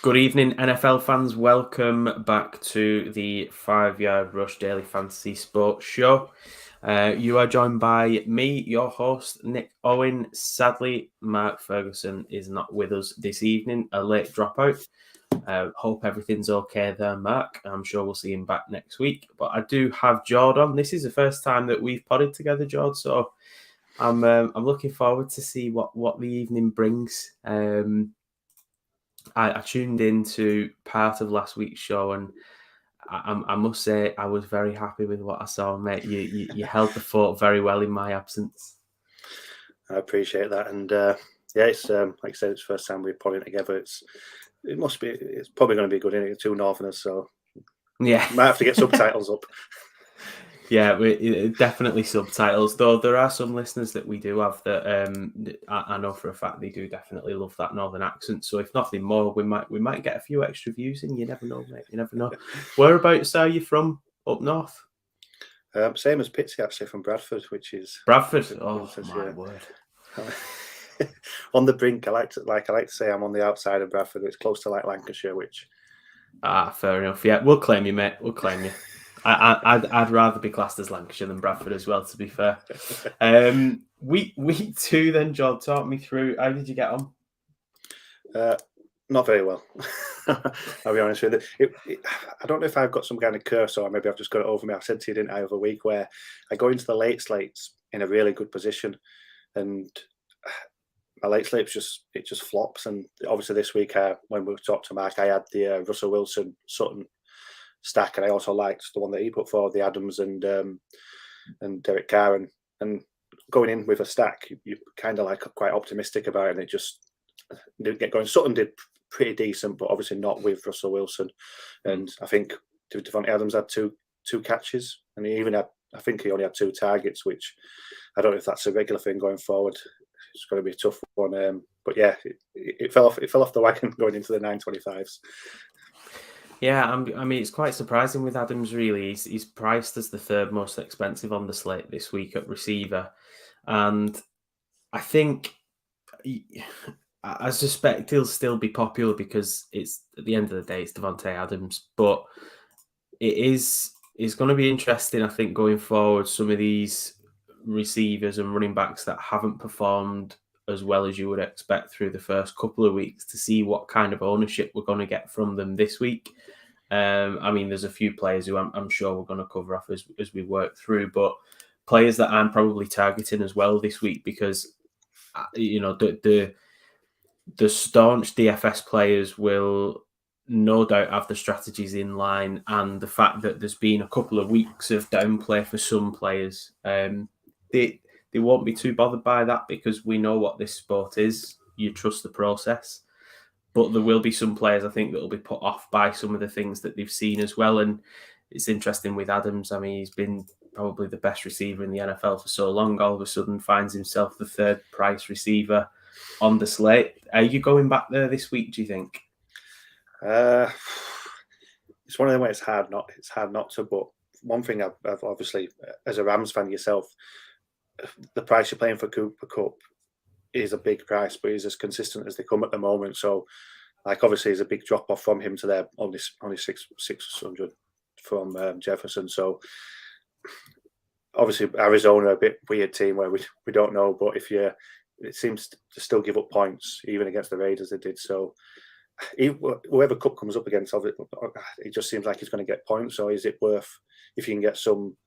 Good evening, NFL fans. Welcome back to the 5 Yard Rush Daily Fantasy Sports Show. You are joined by me, your host, Nick Owen. Sadly, Mark Ferguson is not with us this evening, a late dropout. Hope everything's okay there, Mark. I'm sure we'll see him back next week. But I do have Jord on. This is the first time that we've podded together, Jord, so I'm looking forward to see what the evening brings. I tuned into part of last week's show, and I must say I was very happy with what I saw, mate. You held the fort very well in my absence. I appreciate that, and it's like I said, it's the first time we're putting it together. It's probably going to be good in it. Two Northerners, so yeah, might have to get subtitles up. Yeah, definitely subtitles. Though there are some listeners that we do have that I know for a fact they do definitely love that northern accent. So if nothing more, we might get a few extra views in. You never know, mate. You never know. Whereabouts are you from? Up north? Same as Pitsy, actually, from Bradford, which is Bradford. Oh my word! On the brink. I like to say I'm on the outside of Bradford. It's close to like Lancashire, which. Fair enough. Yeah, we'll claim you, mate. We'll claim you. I'd rather be classed as Lancashire than Bradford as well, to be fair. Week 2 then, John, talk me through. How did you get on? Not very well. I'll be honest with you. I don't know if I've got some kind of curse or maybe I've just got it over me. I said to you, didn't I, over a week where I go into the late slates in a really good position and my late slate just flops. And obviously this week when we talked to Mark, I had the Russell Wilson Sutton stack, and I also liked the one that he put forward, the Adams and Derek Carr, and going in with a stack, you kind of like quite optimistic about it, and it just didn't get going. Sutton did pretty decent, but obviously not with Russell Wilson, and I think Devontae Adams had two catches, and I think he only had 2 targets, which I don't know if that's a regular thing going forward. It's going to be a tough one, but yeah, it fell off the wagon going into the 925s. Yeah, I mean, it's quite surprising with Adams, really. He's priced as the 3rd most expensive on the slate this week at receiver. And I think, I suspect he'll still be popular because it's, at the end of the day, it's Devontae Adams. But it's going to be interesting, I think, going forward, some of these receivers and running backs that haven't performed as well as you would expect through the first couple of weeks, to see what kind of ownership we're going to get from them this week. I mean, there's a few players who I'm sure we're going to cover off as we work through, but players that I'm probably targeting as well this week, because the staunch DFS players will no doubt have the strategies in line, and the fact that there's been a couple of weeks of downplay for some players, they won't be too bothered by that, because we know what this sport is. You trust the process. But there will be some players, I think, that will be put off by some of the things that they've seen as well. And it's interesting with Adams. I mean, he's been probably the best receiver in the NFL for so long. All of a sudden finds himself the 3rd price receiver on the slate. Are you going back there this week, do you think? It's one of them where it's hard not to. But one thing I've obviously, as a Rams fan yourself, the price you're playing for Cooper Kupp is a big price, but he's as consistent as they come at the moment. So, like, obviously, there's a big drop off from him to their only 600 from Jefferson. So, obviously, Arizona, a bit weird team where we don't know, but it seems to still give up points even against the Raiders they did. So, whoever Kupp comes up against, it just seems like he's going to get points. So, is it worth, if you can get some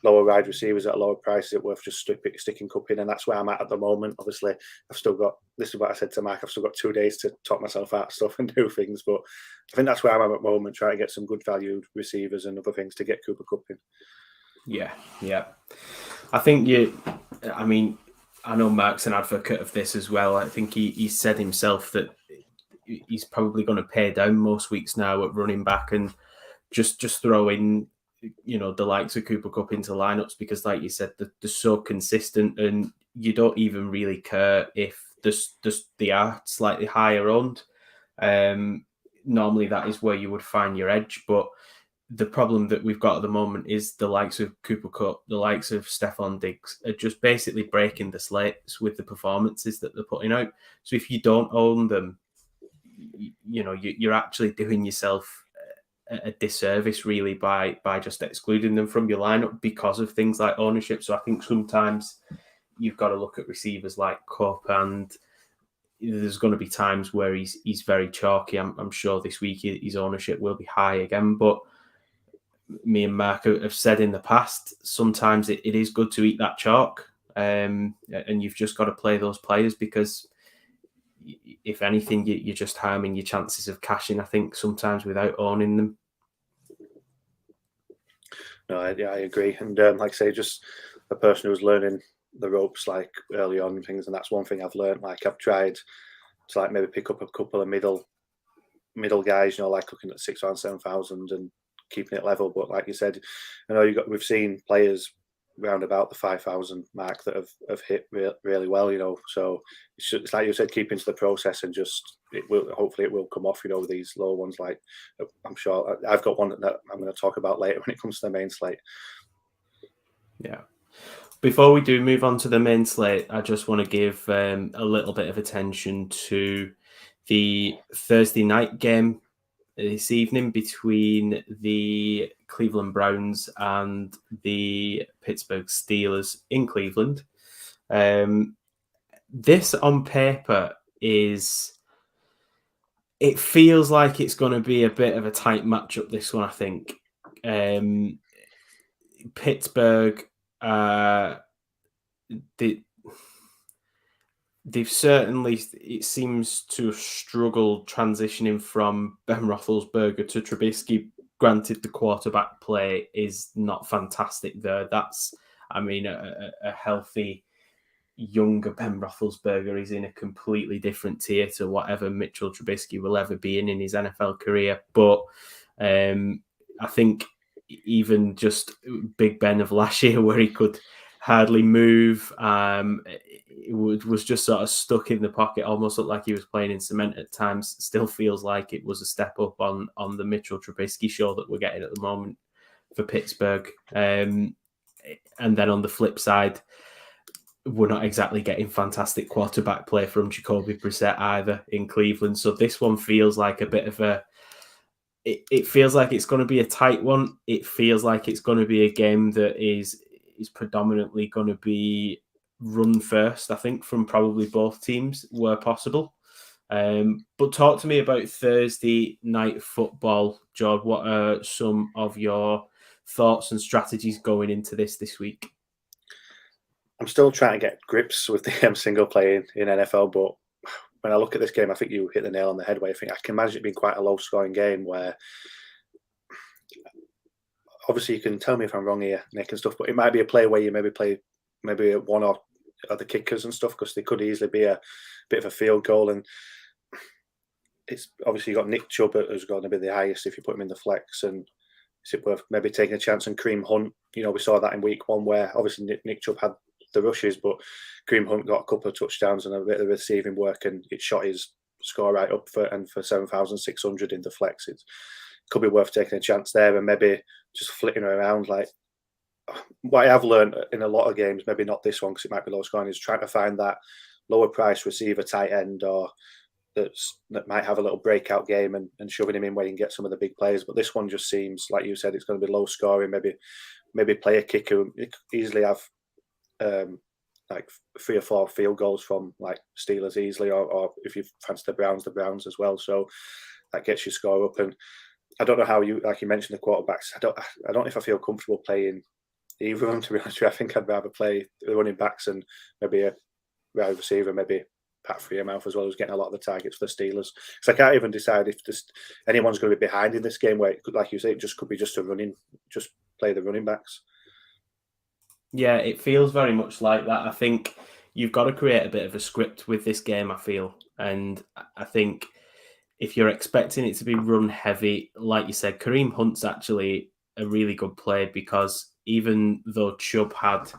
lower wide receivers at a lower price, is it worth just sticking Kupp in? And that's where I'm at the moment. Obviously, I've still got, this is what I said to Mark, I've still got 2 days to talk myself out of stuff and do things, but I think that's where I'm at the moment, trying to get some good valued receivers and other things to get Cooper Kupp in. Yeah. I think I know Mark's an advocate of this as well. I think he said himself that he's probably going to pay down most weeks now at running back and just throw in, the likes of Cooper Kupp into lineups, because, like you said, they're so consistent, and you don't even really care if they are slightly higher owned. Normally, that is where you would find your edge, but the problem that we've got at the moment is the likes of Cooper Kupp, the likes of Stephon Diggs are just basically breaking the slates with the performances that they're putting out. So if you don't own them, you're actually doing yourself a disservice really by just excluding them from your lineup because of things like ownership. So I think sometimes you've got to look at receivers like Cup, and there's going to be times where he's very chalky. I'm sure this week his ownership will be high again, but me and Mark have said in the past, sometimes it is good to eat that chalk, and you've just got to play those players because if anything, you're just harming your chances of cashing, I think, sometimes without owning them. No, I agree. And like I say, just a person who's learning the ropes like early on and things, and that's one thing I've learned. Like I've tried to like maybe pick up a couple of middle guys, like looking at 6,000, 7,000 and keeping it level. But like you said, I know we've seen players round about the 5,000 mark that have hit really well, so it's like you said, keep into the process and just hopefully it will come off, these low ones. Like I'm sure I've got one that I'm going to talk about later when it comes to the main slate. Yeah. Before we do move on to the main slate, I just want to give a little bit of attention to the Thursday night game this evening between the Cleveland Browns and the Pittsburgh Steelers in Cleveland. This on paper it feels like it's going to be a bit of a tight matchup, this one, I think. Pittsburgh, they've certainly, it seems to have struggled transitioning from Ben Roethlisberger to Trubisky. Granted, the quarterback play is not fantastic there. That's, a healthy, younger Ben Roethlisberger is in a completely different tier to whatever Mitchell Trubisky will ever be in his NFL career. But I think even just Big Ben of last year, where he could hardly move, it was just sort of stuck in the pocket, almost looked like he was playing in cement at times. Still feels like it was a step up on the Mitchell Trubisky show that we're getting at the moment for Pittsburgh. And then on the flip side, we're not exactly getting fantastic quarterback play from Jacoby Brissett either in Cleveland. So this one feels like a bit of it feels like it's going to be a tight one. It feels like it's going to be a game that is predominantly going to be run first, I think, from probably both teams where possible. But talk to me about Thursday night football, George. What are some of your thoughts and strategies going into this week? I'm still trying to get grips with the single play in NFL, but when I look at this game, I think you hit the nail on the head where I think I can imagine it being quite a low scoring game where obviously you can tell me if I'm wrong here, Nick, and stuff, but it might be a play where you maybe play one or other kickers and stuff, because they could easily be a bit of a field goal. And it's obviously you got Nick Chubb who's going to be the highest if you put him in the flex. And is it worth maybe taking a chance on Kareem Hunt? We saw that in week one where obviously Nick Chubb had the rushes, but Kareem Hunt got a couple of touchdowns and a bit of receiving work, and it shot his score right up for 7,600 in the flex. It could be worth taking a chance there and maybe just flitting around. Like what I have learned in a lot of games, maybe not this one because it might be low scoring, is trying to find that lower price receiver tight end or that might have a little breakout game and shoving him in where you can get some of the big players. But this one just seems like you said, it's going to be low scoring. Maybe play a kicker. You could easily have like 3 or 4 field goals from like Steelers easily, or if you fancy the Browns as well. So that gets your score up. And I don't know how you mentioned the quarterbacks. I don't know if I feel comfortable playing either of them, to be honest with you. I think I'd rather play the running backs and maybe a wide receiver, maybe Pat Freiermouth as well, who's getting a lot of the targets for the Steelers. So I can't even decide if anyone's going to be behind in this game where it could, like you say, it just could be just play the running backs. Yeah, it feels very much like that. I think you've got to create a bit of a script with this game, I feel. And I think if you're expecting it to be run heavy, like you said, Kareem Hunt's actually a really good play, because even though Chubb had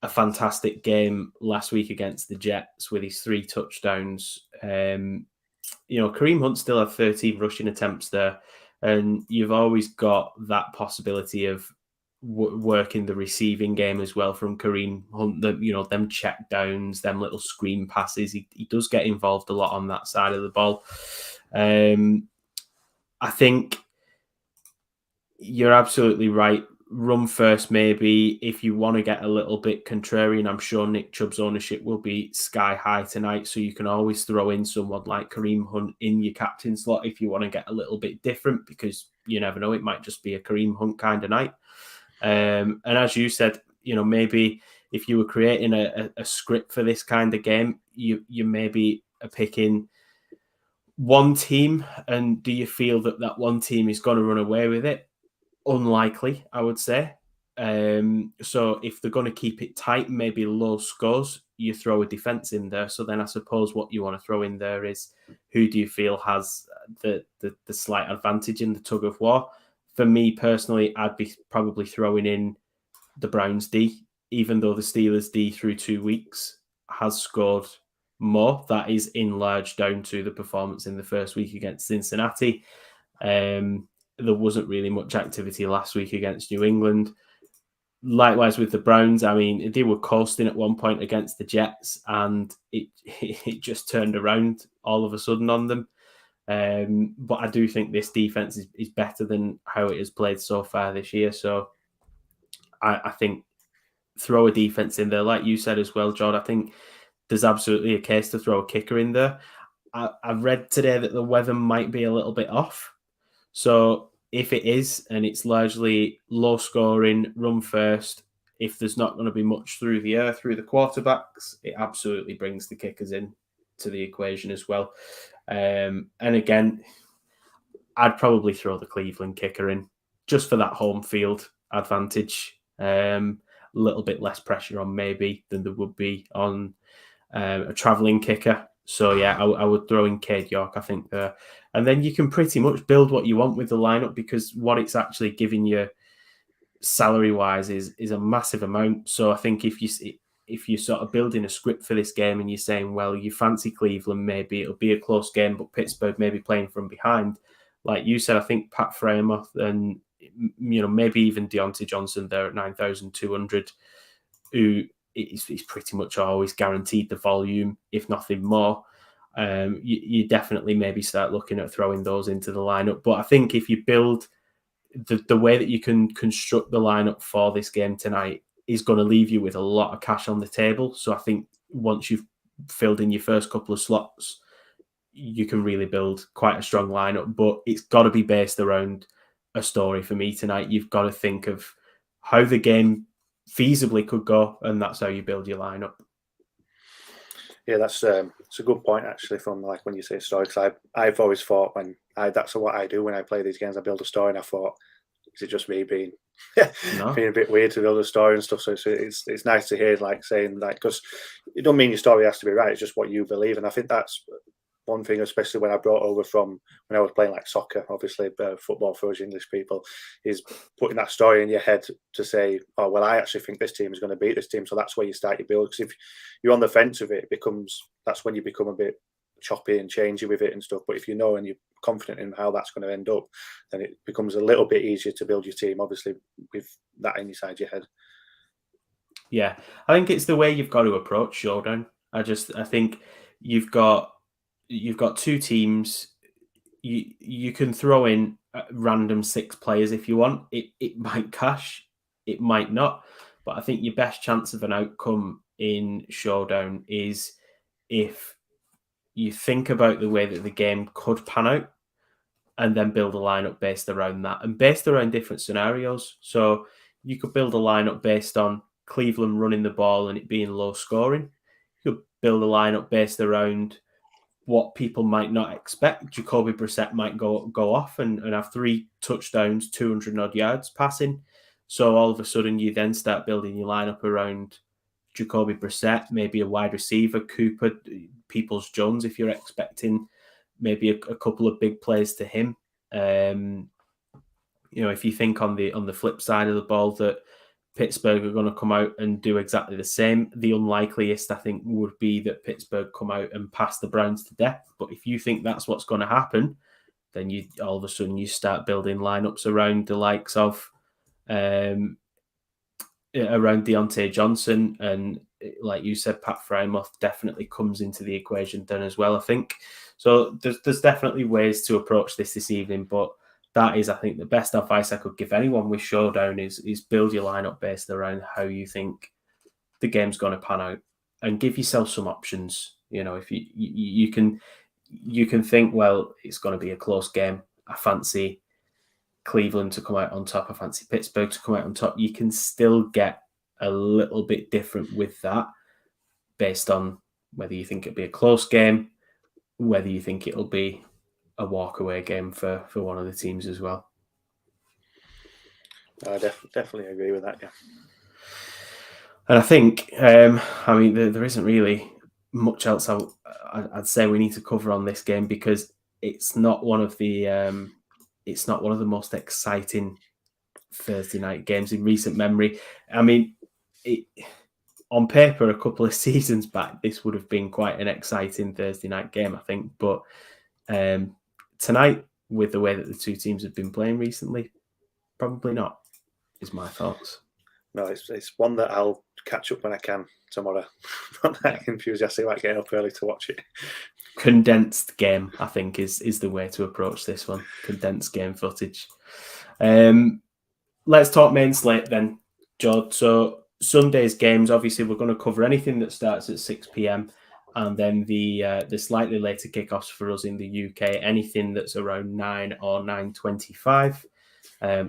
a fantastic game last week against the Jets with his 3 touchdowns, Kareem Hunt still had 13 rushing attempts there. And you've always got that possibility of working the receiving game as well from Kareem Hunt, them check downs, them little screen passes. He does get involved a lot on that side of the ball. I think you're absolutely right. Run first, maybe if you want to get a little bit contrarian. I'm sure Nick Chubb's ownership will be sky high tonight, so you can always throw in someone like Kareem Hunt in your captain slot if you want to get a little bit different, because you never know, it might just be a Kareem Hunt kind of night. And as you said, maybe if you were creating a script for this kind of game, you maybe are picking one team, and do you feel that one team is going to run away with it? Unlikely, I would say. So if they're going to keep it tight, maybe low scores, you throw a defense in there. So then I suppose what you want to throw in there is, who do you feel has the slight advantage in the tug of war? For me personally, I'd be probably throwing in the Browns D, even though the Steelers D through 2 weeks has scored more. That is in large down to the performance in the first week against Cincinnati. There wasn't really much activity last week against New England. Likewise with the Browns, I mean, they were coasting at one point against the Jets, and it just turned around all of a sudden on them. But I do think this defense is better than how it has played so far this year. So I think throw a defense in there, like you said as well, John. I think there's absolutely a case to throw a kicker in there. I've read today that the weather might be a little bit off. So if it is, and it's largely low scoring, run first, if there's not going to be much through the air, through the quarterbacks, it absolutely brings the kickers in to the equation as well. And again, I'd probably throw the Cleveland kicker in just for that home field advantage. A little bit less pressure on maybe than there would be on a travelling kicker. So yeah, I would throw in Cade York, I think, there. And then you can pretty much build what you want with the lineup, because what it's actually giving you salary-wise is a massive amount. So I think if you're sort of building a script for this game and you're saying, well, you fancy Cleveland, maybe it'll be a close game, but Pittsburgh maybe playing from behind. Like you said, I think Pat Freiermuth and maybe even Deontay Johnson there at 9,200, who is pretty much always guaranteed the volume, if nothing more. You definitely maybe start looking at throwing those into the lineup. But I think if you build the way that you can construct the lineup for this game tonight is going to leave you with a lot of cash on the table. So I think once you've filled in your first couple of slots, you can really build quite a strong lineup. But it's got to be based around a story for me tonight. You've got to think of how the game feasibly could go, and that's how you build your lineup. Yeah, it's a good point actually. From like when you say story, because I've always thought that's what I do when I play these games. I build a story, and I thought, is it just me being being a bit weird to build a story and stuff? So it's nice to hear like saying like, because it don't mean your story has to be right. It's just what you believe, and I think that's one thing, especially when I brought over from when I was playing like soccer, obviously football for us English people, is putting that story in your head to say, oh, well, I actually think this team is going to beat this team. So that's where you start your build. Because if you're on the fence of it, that's when you become a bit choppy and changey with it and stuff. But if you know and you're confident in how that's going to end up, then it becomes a little bit easier to build your team, obviously, with that inside your head. Yeah, I think it's the way you've got to approach showdown. I think you've got two teams. You can throw in random 6 players if you want. It might cash, it might not. But I think your best chance of an outcome in showdown is if you think about the way that the game could pan out, and then build a lineup based around that and based around different scenarios. So you could build a lineup based on Cleveland running the ball and it being low scoring. You could build a lineup based around what people might not expect. Jacoby Brissett might go off and have 3 touchdowns, 200 odd yards passing. So all of a sudden you then start building your lineup around Jacoby Brissett, maybe a wide receiver, Cooper, Peoples-Jones, if you're expecting maybe a couple of big plays to him. If you think on the flip side of the ball that Pittsburgh are going to come out and do exactly the same, the unlikeliest, I think, would be that Pittsburgh come out and pass the Browns to death. But if you think that's what's going to happen, then you all of a sudden you start building lineups around the likes of around Deontay Johnson, and like you said, Pat Freiermuth definitely comes into the equation then as well, I think. So there's definitely ways to approach this evening, but that is, I think, the best advice I could give anyone with Showdown is build your lineup based around how you think the game's going to pan out, and give yourself some options. If you can think, well, it's going to be a close game. I fancy Cleveland to come out on top. I fancy Pittsburgh to come out on top. You can still get a little bit different with that based on whether you think it'll be a close game, whether you think it'll be a walk-away game for one of the teams as well. I definitely agree with that, yeah. And I think, there isn't really much else I'd say we need to cover on this game, because it's not one of the most exciting Thursday night games in recent memory. I mean, on paper, a couple of seasons back, this would have been quite an exciting Thursday night game, I think. But tonight, with the way that the two teams have been playing recently, probably not, is my thoughts. No, it's one that I'll catch up when I can tomorrow. Not that enthusiastic about getting up early to watch it. Condensed game, I think, is the way to approach this one. Condensed game footage. Let's talk main slate then, George. So Sunday's games, obviously, we're going to cover anything that starts at 6 p.m. and then the slightly later kickoffs for us in the UK, anything that's around 9 or 9:25.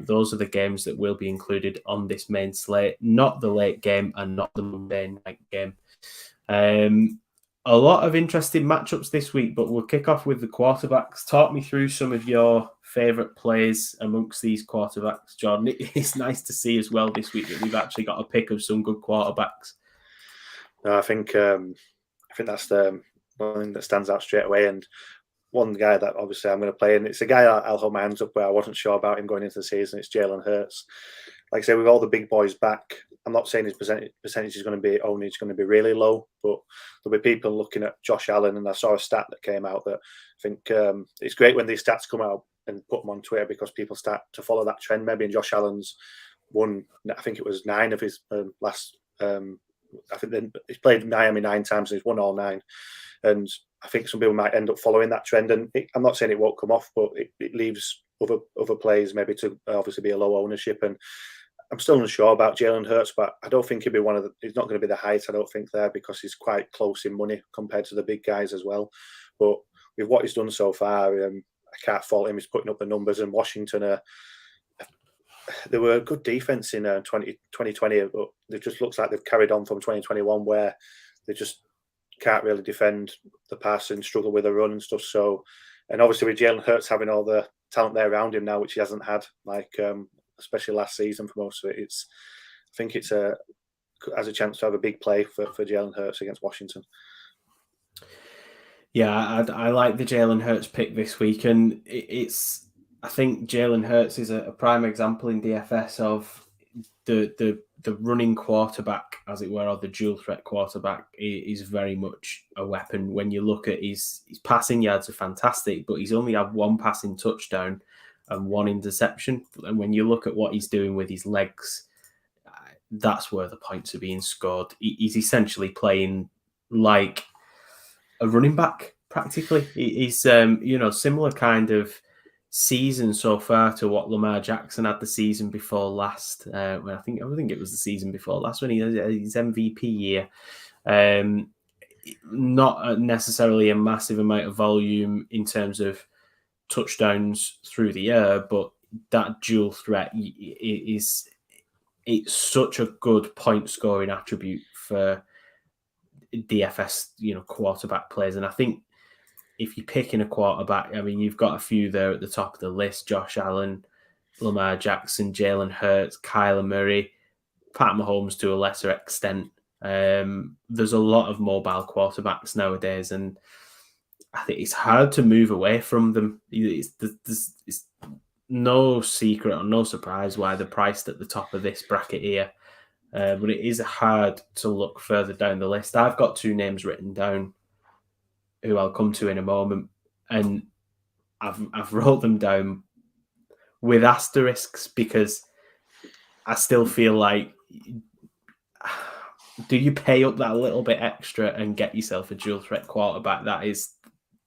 Those are the games that will be included on this main slate, not the late game and not the Monday night game. A lot of interesting matchups this week, but we'll kick off with the quarterbacks. Talk me through some of your favourite plays amongst these quarterbacks, Jordan. It's nice to see as well this week that we've actually got a pick of some good quarterbacks. No, I think that's the one thing that stands out straight away. And one guy that obviously I'm going to play, and it's a guy I'll hold my hands up where I wasn't sure about him going into the season. It's Jalen Hurts. Like I say, with all the big boys back, I'm not saying his percentage is going to be really low, but there'll be people looking at Josh Allen, and I saw a stat that came out that I think it's great when these stats come out and put them on Twitter, because people start to follow that trend. Maybe in Josh Allen's won, I think it was 9 of his last. I think he's played Miami 9 times and he's won all 9, and I think some people might end up following that trend. And I'm not saying it won't come off, but it leaves other players maybe to obviously be a low ownership. And I'm still unsure about Jalen Hurts, but I don't think he'll be he's not going to be the height, I don't think, there, because he's quite close in money compared to the big guys as well. But with what he's done so far, I can't fault him. He's putting up the numbers, and Washington they were a good defense in 2020, but it just looks like they've carried on from 2021, where they just can't really defend the pass and struggle with the run and stuff. So, and obviously with Jalen Hurts having all the talent there around him now, which he hasn't had, especially last season for most of it, I think it's has a chance to have a big play for Jalen Hurts against Washington. Yeah, I like the Jalen Hurts pick this week, and I think Jalen Hurts is a prime example in DFS of the running quarterback, as it were, or the dual threat quarterback is very much a weapon. When you look at his passing yards are fantastic, but he's only had 1 passing touchdown and 1 interception. And when you look at what he's doing with his legs, that's where the points are being scored. He's essentially playing like a running back, practically. He's similar kind of season so far to what Lamar Jackson had the season before last. When I think it was the season before last when he had his MVP year. Not necessarily a massive amount of volume in terms of touchdowns through the air, but that dual threat it's such a good point scoring attribute for DFS, quarterback players. And I think if you're picking a quarterback, I mean, you've got a few there at the top of the list: Josh Allen, Lamar Jackson, Jalen Hurts, Kyler Murray, Pat Mahomes to a lesser extent. There's a lot of mobile quarterbacks nowadays, and I think it's hard to move away from them. It's no secret or no surprise why they're priced at the top of this bracket here. But it is hard to look further down the list. I've got 2 names written down who I'll come to in a moment, and I've wrote them down with asterisks because I still feel like, do you pay up that little bit extra and get yourself a dual threat quarterback that is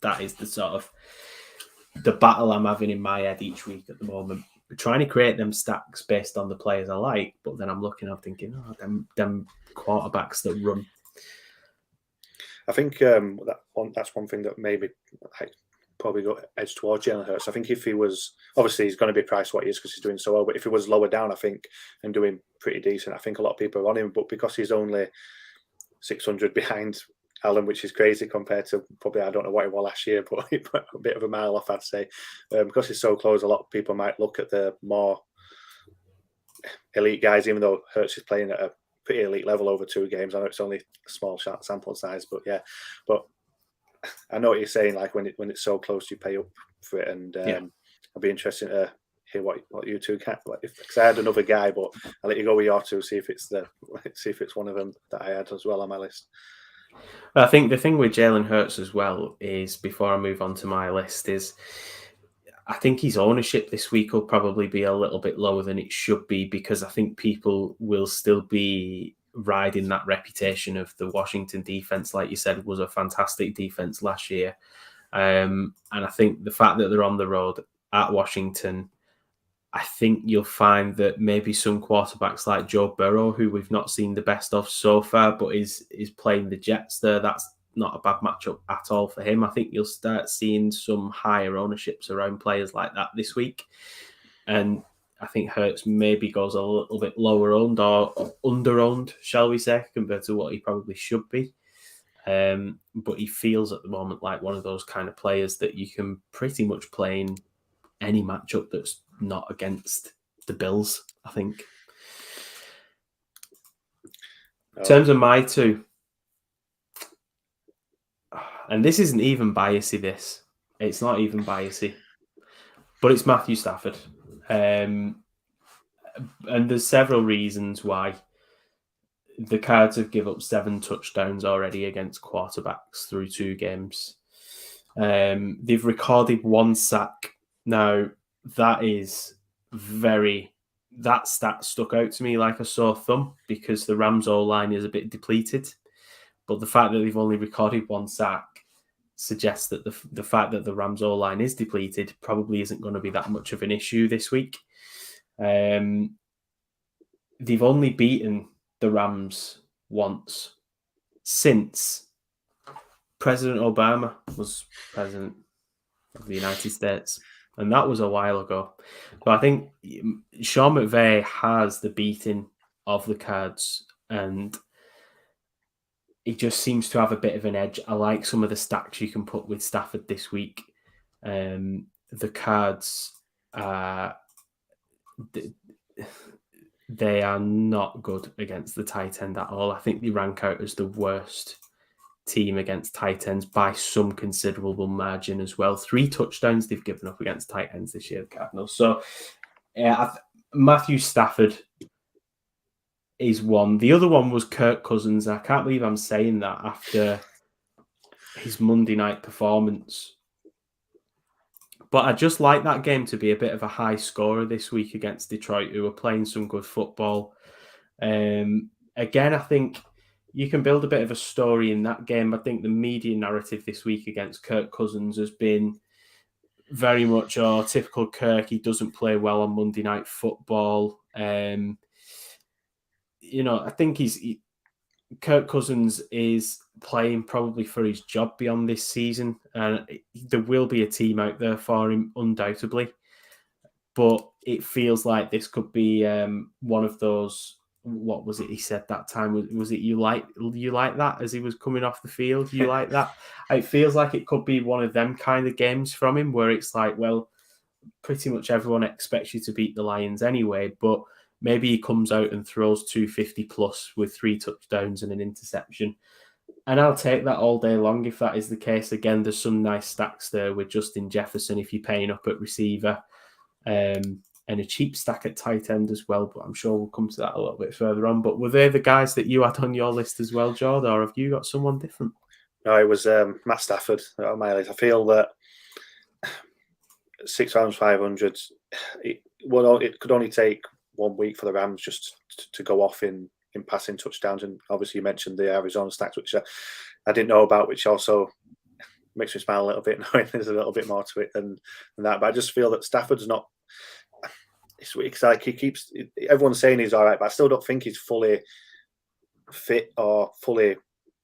that is the sort of the battle I'm having in my head each week at the moment. I'm trying to create them stacks based on the players I like, but then I'm thinking, them quarterbacks that run. I think that's one thing that maybe probably got edged towards Jalen Hurts. I think if he was, obviously he's going to be priced what he is because he's doing so well, but if he was lower down, I think, and doing pretty decent, I think a lot of people are on him. But because he's only 600 behind Allen, which is crazy compared to probably, I don't know what he was last year, but a bit of a mile off, I'd say. Because he's so close, a lot of people might look at the more elite guys, even though Hurts is playing at a pretty elite level over 2 games. I know it's only a small sample size, but yeah. But I know what you're saying, like when it's so close, you pay up for it. And I'll be interested to hear what you two can. Because I had another guy, but I'll let you go with your two, see if it's one of them that I had as well on my list. I think the thing with Jalen Hurts as well is, before I move on to my list, is I think his ownership this week will probably be a little bit lower than it should be, because I think people will still be riding that reputation of the Washington defense. Like you said, was a fantastic defense last year. And I think the fact that they're on the road at Washington, I think you'll find that maybe some quarterbacks like Joe Burrow, who we've not seen the best of so far, but is playing the Jets there, that's not a bad matchup at all for him. I think you'll start seeing some higher ownerships around players like that this week. And I think Hurts maybe goes a little bit lower owned or under owned, shall we say, compared to what he probably should be. But he feels at the moment like one of those kind of players that you can pretty much play in any matchup that's not against the Bills, I think. In terms of my two, and this isn't even biasy, it's not even biasy, but it's Matthew Stafford. And there's several reasons why. The Cards have given up 7 touchdowns already against quarterbacks through 2 games. They've recorded 1 sack. Now, that stat stuck out to me like a sore thumb, because the Rams O-line is a bit depleted. But the fact that they've only recorded 1 sack suggests that the fact that the Rams O-line is depleted probably isn't going to be that much of an issue this week. They've only beaten the Rams once since President Obama was president of the United States, and that was a while ago. So I think Sean McVay has the beating of the Cards, and he just seems to have a bit of an edge. I like some of the stacks you can put with Stafford this week. The Cards they are not good against the tight end at all. I think they rank out as the worst team against tight ends by some considerable margin as well. 3 touchdowns they've given up against tight ends this year, the Cardinals. So Matthew Stafford is one. The other one was Kirk Cousins. I can't believe I'm saying that after his Monday night performance. But I just like that game to be a bit of a high scorer this week against Detroit, who are playing some good football. Again, I think you can build a bit of a story in that game. I think the media narrative this week against Kirk Cousins has been very much, typical Kirk. He doesn't play well on Monday Night Football. I think Kirk Cousins is playing probably for his job beyond this season, and there will be a team out there for him, undoubtedly. But it feels like this could be one of those. What was it he said that time? Was it you like that as he was coming off the field? You like that? It feels like it could be one of them kind of games from him, where it's like, well, pretty much everyone expects you to beat the Lions anyway, but maybe he comes out and throws 250 plus with 3 touchdowns and an interception. And I'll take that all day long if that is the case. Again, there's some nice stacks there with Justin Jefferson if you're paying up at receiver, and a cheap stack at tight end as well. But I'm sure we'll come to that a little bit further on. But were they the guys that you had on your list as well, Jordan, or have you got someone different? No, it was Matt Stafford on my list. I feel that 6 rounds 500, it could only take 1 week for the Rams just to go off in passing touchdowns. And obviously you mentioned the Arizona stacks, which I didn't know about, which also makes me smile a little bit knowing there's a little bit more to it than that. But I just feel that Stafford's not. It's like he keeps everyone's saying he's all right, but I still don't think he's fully fit or fully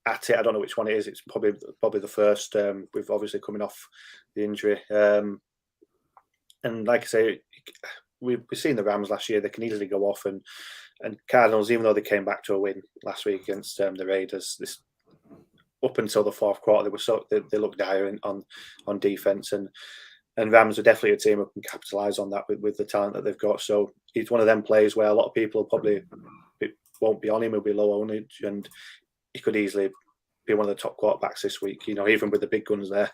at it. I don't know which one it is. It's probably the first. We've obviously coming off the injury, and like I say, we've seen the Rams last year. They can easily go off, and Cardinals, even though they came back to a win last week against the Raiders, this up until the fourth quarter, they looked dire on defense, and Rams are definitely a team who can capitalize on that with the talent that they've got. So he's one of them players where a lot of people probably won't be on him. He'll be low ownage, and he could easily be one of the top quarterbacks this week. Even with the big guns there.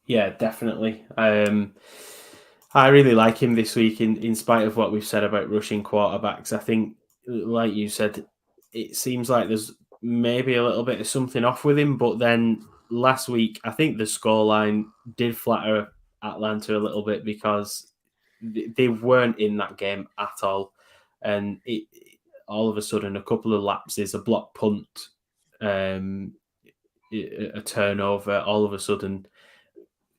Yeah, definitely. I really like him this week, in spite of what we've said about rushing quarterbacks. I think, like you said, it seems like there's maybe a little bit of something off with him. But then last week, I think the scoreline did flatter Atlanta a little bit because they weren't in that game at all. And all of a sudden, a couple of lapses, a block punt, a turnover, all of a sudden,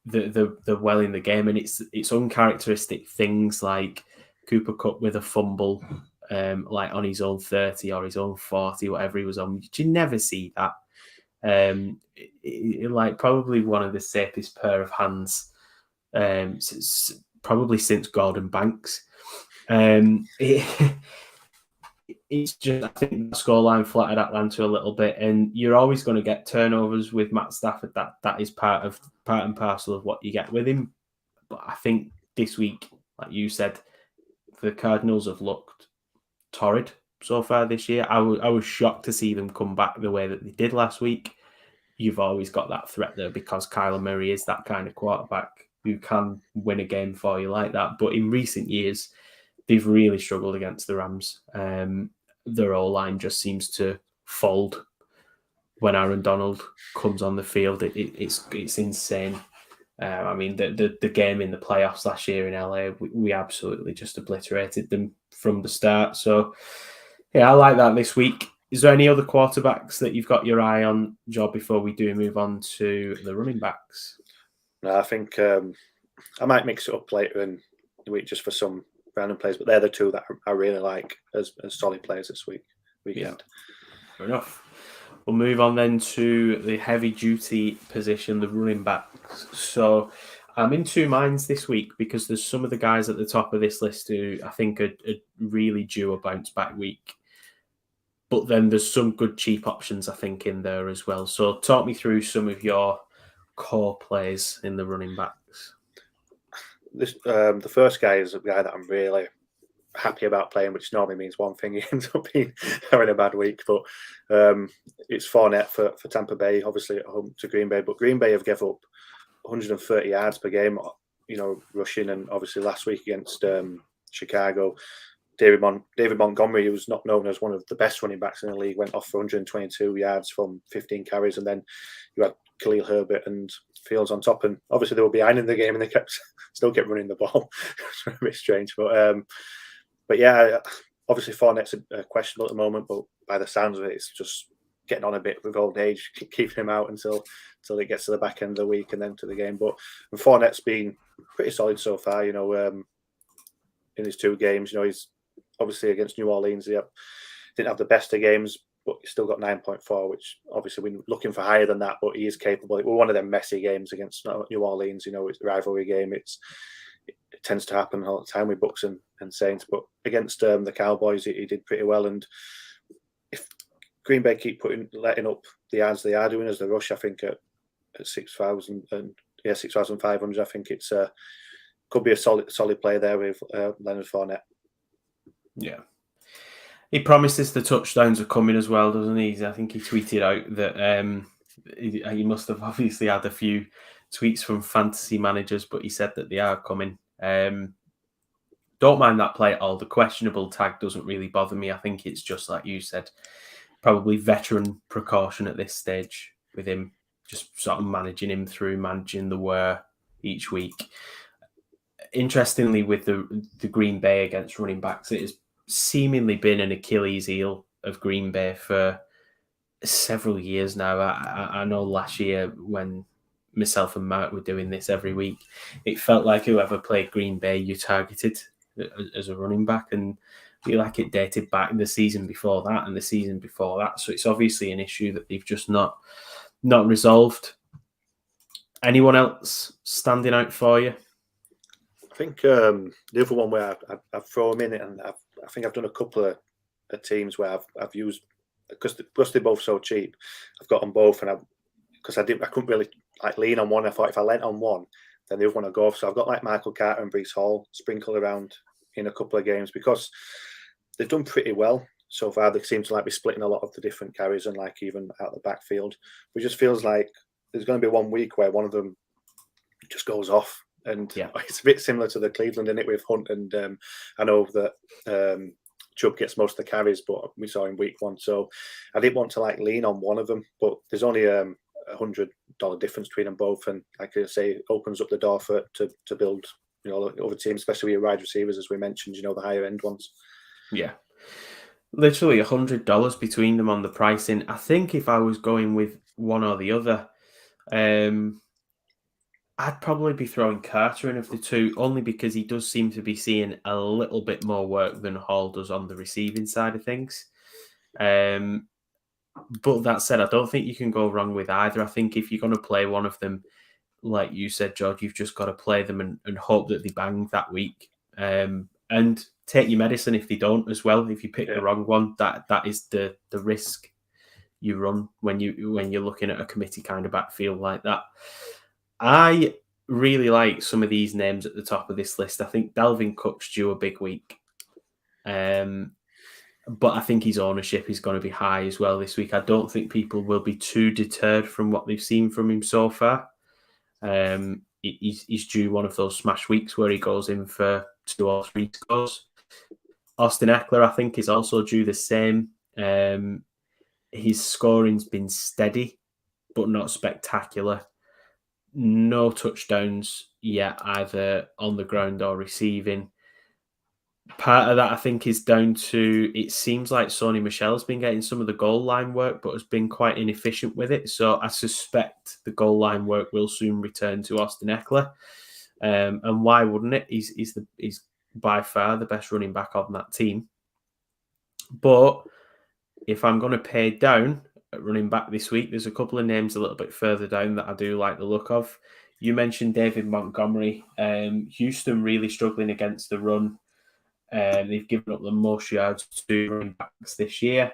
they're well in the game, and it's uncharacteristic things like Cooper Kupp with a fumble, like on his own 30 or his own 40, whatever he was on. You never see that. Like probably one of the safest pair of hands, probably since Gordon Banks. It's just, I think the scoreline flattered Atlanta a little bit, and you're always going to get turnovers with Matt Stafford. That is part and parcel of what you get with him. But I think this week, like you said, the Cardinals have looked torrid so far this year. I was shocked to see them come back the way that they did last week. You've always got that threat there because Kyler Murray is that kind of quarterback who can win a game for you like that. But in recent years, they've really struggled against the Rams. Their O-line just seems to fold when Aaron Donald comes on the field. It's insane. I mean, the game in the playoffs last year in LA, we absolutely just obliterated them from the start. So, yeah, I like that this week. Is there any other quarterbacks that you've got your eye on, Joe, before we do move on to the running backs? No, I think I might mix it up later in the week just for some random plays, but they're the two that I really like as solid players this weekend. Yeah, fair enough. We'll move on then to the heavy-duty position, the running backs. So I'm in two minds this week because there's some of the guys at the top of this list who I think are really due a bounce-back week. But then there's some good cheap options, I think, in there as well. So talk me through some of your core plays in the running backs. The first guy is a guy that I'm really happy about playing, which normally means one thing. He ends up having a bad week, but it's Fournette for Tampa Bay, obviously at home to Green Bay. But Green Bay have given up 130 yards per game, rushing, and obviously last week against Chicago, David Montgomery, who's not known as one of the best running backs in the league, went off for 122 yards from 15 carries, and then you had Khalil Herbert and Fields on top, and obviously they were behind in the game, and they still kept running the ball. It's a bit strange, but yeah, obviously Fournette's questionable at the moment, but by the sounds of it, it's just getting on a bit with old age, keeping him out until it gets to the back end of the week and then to the game. But Fournette's been pretty solid so far, in his two games. He's obviously against New Orleans, he didn't have the best of games, but he still got 9.4, which obviously we're looking for higher than that, but he is capable. It was one of them messy games against New Orleans. It's the rivalry game. It tends to happen all the time with Bucks and Saints, but against the Cowboys, he did pretty well. And if Green Bay keep letting up the yards they are doing as the rush, I think at 6,000 and 6,500, I think it's could be a solid play there with Leonard Fournette. Yeah. He promises the touchdowns are coming as well, doesn't he? I think he tweeted out that he must have obviously had a few tweets from fantasy managers, but he said that they are coming. Don't mind that play at all. The questionable tag doesn't really bother me. I think it's just like you said, probably veteran precaution at this stage with him, just sort of managing the wear each week. Interestingly, with the Green Bay against running backs, it has seemingly been an Achilles heel of Green Bay for several years now. I know last year when myself and Mark were doing this every week, it felt like whoever played Green Bay you targeted as a running back, and I feel like it dated back the season before that and the season before that. So it's obviously an issue that they've just not resolved. Anyone else standing out for you? I think the other one where I've thrown in it, and I think I've done a couple of teams where I've used, because they're both so cheap, I've got them both, and I couldn't really like lean on one. I thought if I lent on one, then the other one I'd go off. So I've got like Michael Carter and Breece Hall sprinkled around in a couple of games because they've done pretty well so far. They seem to like be splitting a lot of the different carries and like even out the backfield. But it just feels like there's going to be 1 week where one of them just goes off. And Yeah. It's a bit similar to the Cleveland, in it, with Hunt. And I know that Chubb gets most of the carries, but we saw in week 1. So I didn't want to like lean on one of them, but there's only $100 difference between them both. And like I say, it opens up the door to build, other teams, especially with your wide receivers, as we mentioned, the higher end ones. Yeah. Literally $100 between them on the pricing. I think if I was going with one or the other, I'd probably be throwing Carter in of the two, only because he does seem to be seeing a little bit more work than Hall does on the receiving side of things. But that said, I don't think you can go wrong with either. I think if you're going to play one of them, like you said, George, you've just got to play them and hope that they bang that week. And take your medicine if they don't as well. If you pick the wrong one, that is the risk you run when you're looking at a committee kind of backfield like that. I really like some of these names at the top of this list. I think Dalvin Cook's due a big week. But I think his ownership is going to be high as well this week. I don't think people will be too deterred from what they've seen from him so far. He's due one of those smash weeks where he goes in for 2 or 3 scores. Austin Eckler, I think, is also due the same. His scoring's been steady, but not spectacular. No touchdowns yet, either on the ground or receiving. Part of that, I think, is down to, it seems like Sony Michel's been getting some of the goal line work, but has been quite inefficient with it. So I suspect the goal line work will soon return to Austin Eckler. And why wouldn't it? He's by far the best running back on that team. But if I'm going to pay down at running back this week, there's a couple of names a little bit further down that I do like the look of. You mentioned David Montgomery. Houston really struggling against the run. They've given up the most yards to running backs this year.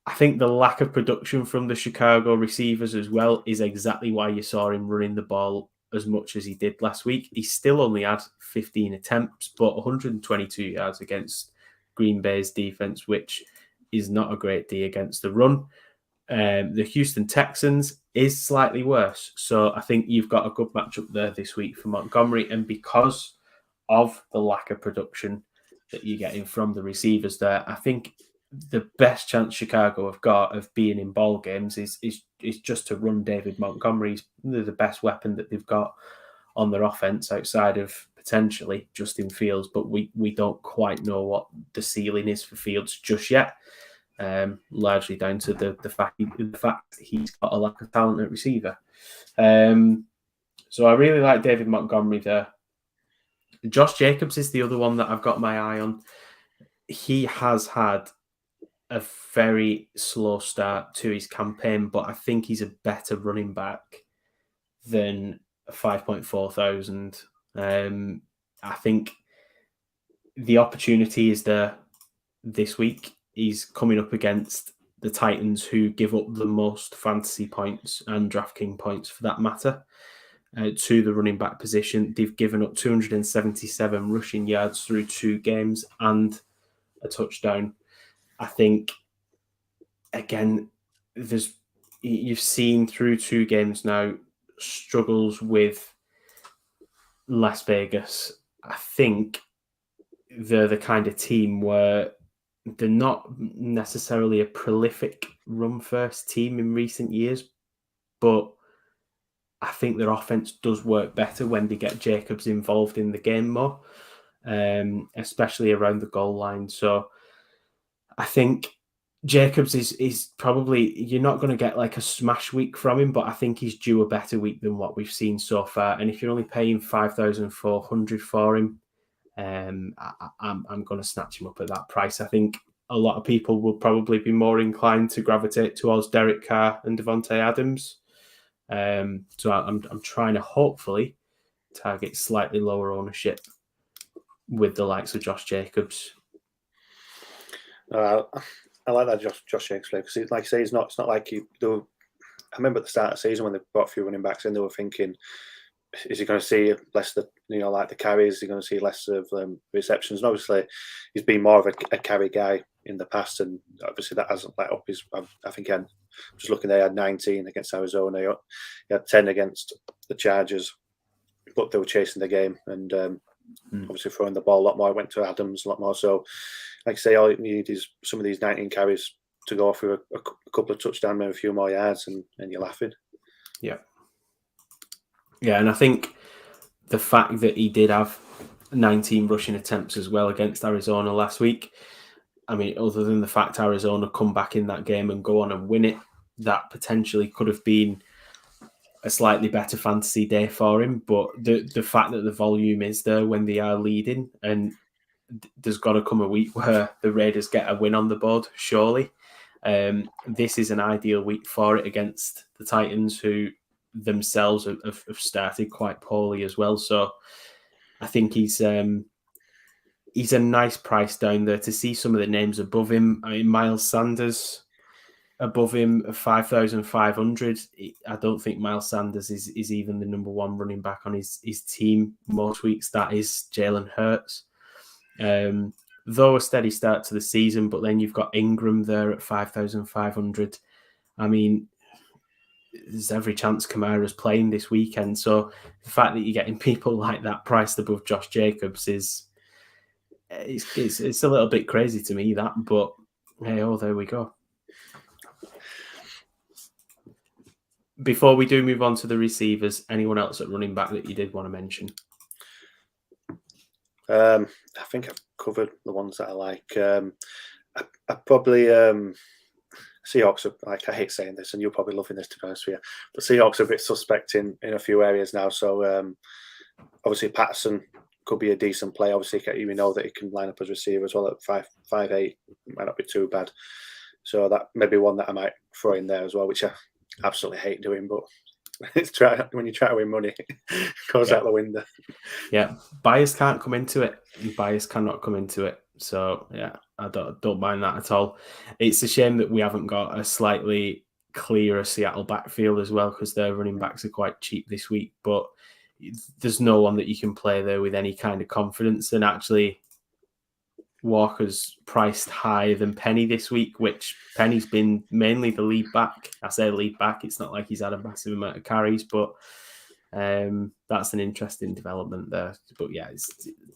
I think the lack of production from the Chicago receivers as well is exactly why you saw him running the ball as much as he did last week. He still only had 15 attempts, but 122 yards against Green Bay's defense, which is not a great D against the run. The Houston Texans is slightly worse. So I think you've got a good matchup there this week for Montgomery. And because of the lack of production that you're getting from the receivers there, I think the best chance Chicago have got of being in ball games is just to run David Montgomery. He's the best weapon that they've got on their offense outside of potentially Justin Fields, but we don't quite know what the ceiling is for Fields just yet. Largely down to the fact he's got a lack of talent at receiver. So I really like David Montgomery there. Josh Jacobs is the other one that I've got my eye on. He has had a very slow start to his campaign, but I think he's a better running back than 5.4 thousand. I think the opportunity is there this week. He's coming up against the Titans, who give up the most fantasy points and DraftKings points for that matter to the running back position. They've given up 277 rushing yards through 2 games and a touchdown. I think, again, you've seen through 2 games now struggles with Las Vegas. I think they're the kind of team where they're not necessarily a prolific run-first team in recent years, but I think their offense does work better when they get Jacobs involved in the game more, especially around the goal line. So I think Jacobs is probably, you're not going to get like a smash week from him, but I think he's due a better week than what we've seen so far. And if you're only paying 5,400 for him, I'm going to snatch him up at that price. I think a lot of people will probably be more inclined to gravitate towards Derek Carr and Devontae Adams. So I'm trying to hopefully target slightly lower ownership with the likes of Josh Jacobs. I like that Josh Jacobs play because, like I say, it's not like I remember at the start of the season when they brought a few running backs in, they were thinking, is he going to see less of like the carries? Is he going to see less of receptions? And obviously, he's been more of a carry guy in the past, and obviously that hasn't let up his. I think I'm just looking there, he had 19 against Arizona, he had 10 against the Chargers, but they were chasing the game and obviously throwing the ball a lot more. It went to Adams a lot more. So, like I say, all you need is some of these 19 carries to go off with a couple of touchdowns, maybe a few more yards, and you're laughing. Yeah. Yeah, and I think the fact that he did have 19 rushing attempts as well against Arizona last week, I mean, other than the fact Arizona come back in that game and go on and win it, that potentially could have been a slightly better fantasy day for him. But the fact that the volume is there when they are leading, and there's got to come a week where the Raiders get a win on the board, surely. This is an ideal week for it against the Titans, who themselves have started quite poorly as well. So I think he's a nice price down there. To see some of the names above him, I mean, Miles Sanders above him of 5,500. I don't think Miles Sanders is even the number one running back on his team most weeks. That is Jalen Hurts. Though a steady start to the season, but then you've got Ingram there at 5,500. I mean, there's every chance Kamara's playing this weekend. So the fact that you're getting people like that priced above Josh Jacobs it's a little bit crazy to me, that. But hey, there we go. Before we do move on to the receivers, anyone else at running back that you did want to mention? I think I've covered the ones that I like. I probably Seahawks are, like, I hate saying this, and you're probably loving this, to be honest with you, but Seahawks are a bit suspect in a few areas now. So obviously Patterson could be a decent play. Obviously, you know that he can line up as receiver as well at 5'8", might not be too bad. So that may be one that I might throw in there as well, which I absolutely hate doing, but when you try to win money, it goes out the window. Yeah, buyers can't come into it. Buyers cannot come into it. So yeah, I don't mind that at all. It's a shame that we haven't got a slightly clearer Seattle backfield as well, because their running backs are quite cheap this week. But there's no one that you can play there with any kind of confidence. And actually, Walker's priced higher than Penny this week, which Penny's been mainly the lead back. I say lead back. It's not like he's had a massive amount of carries, but that's an interesting development there. But yeah,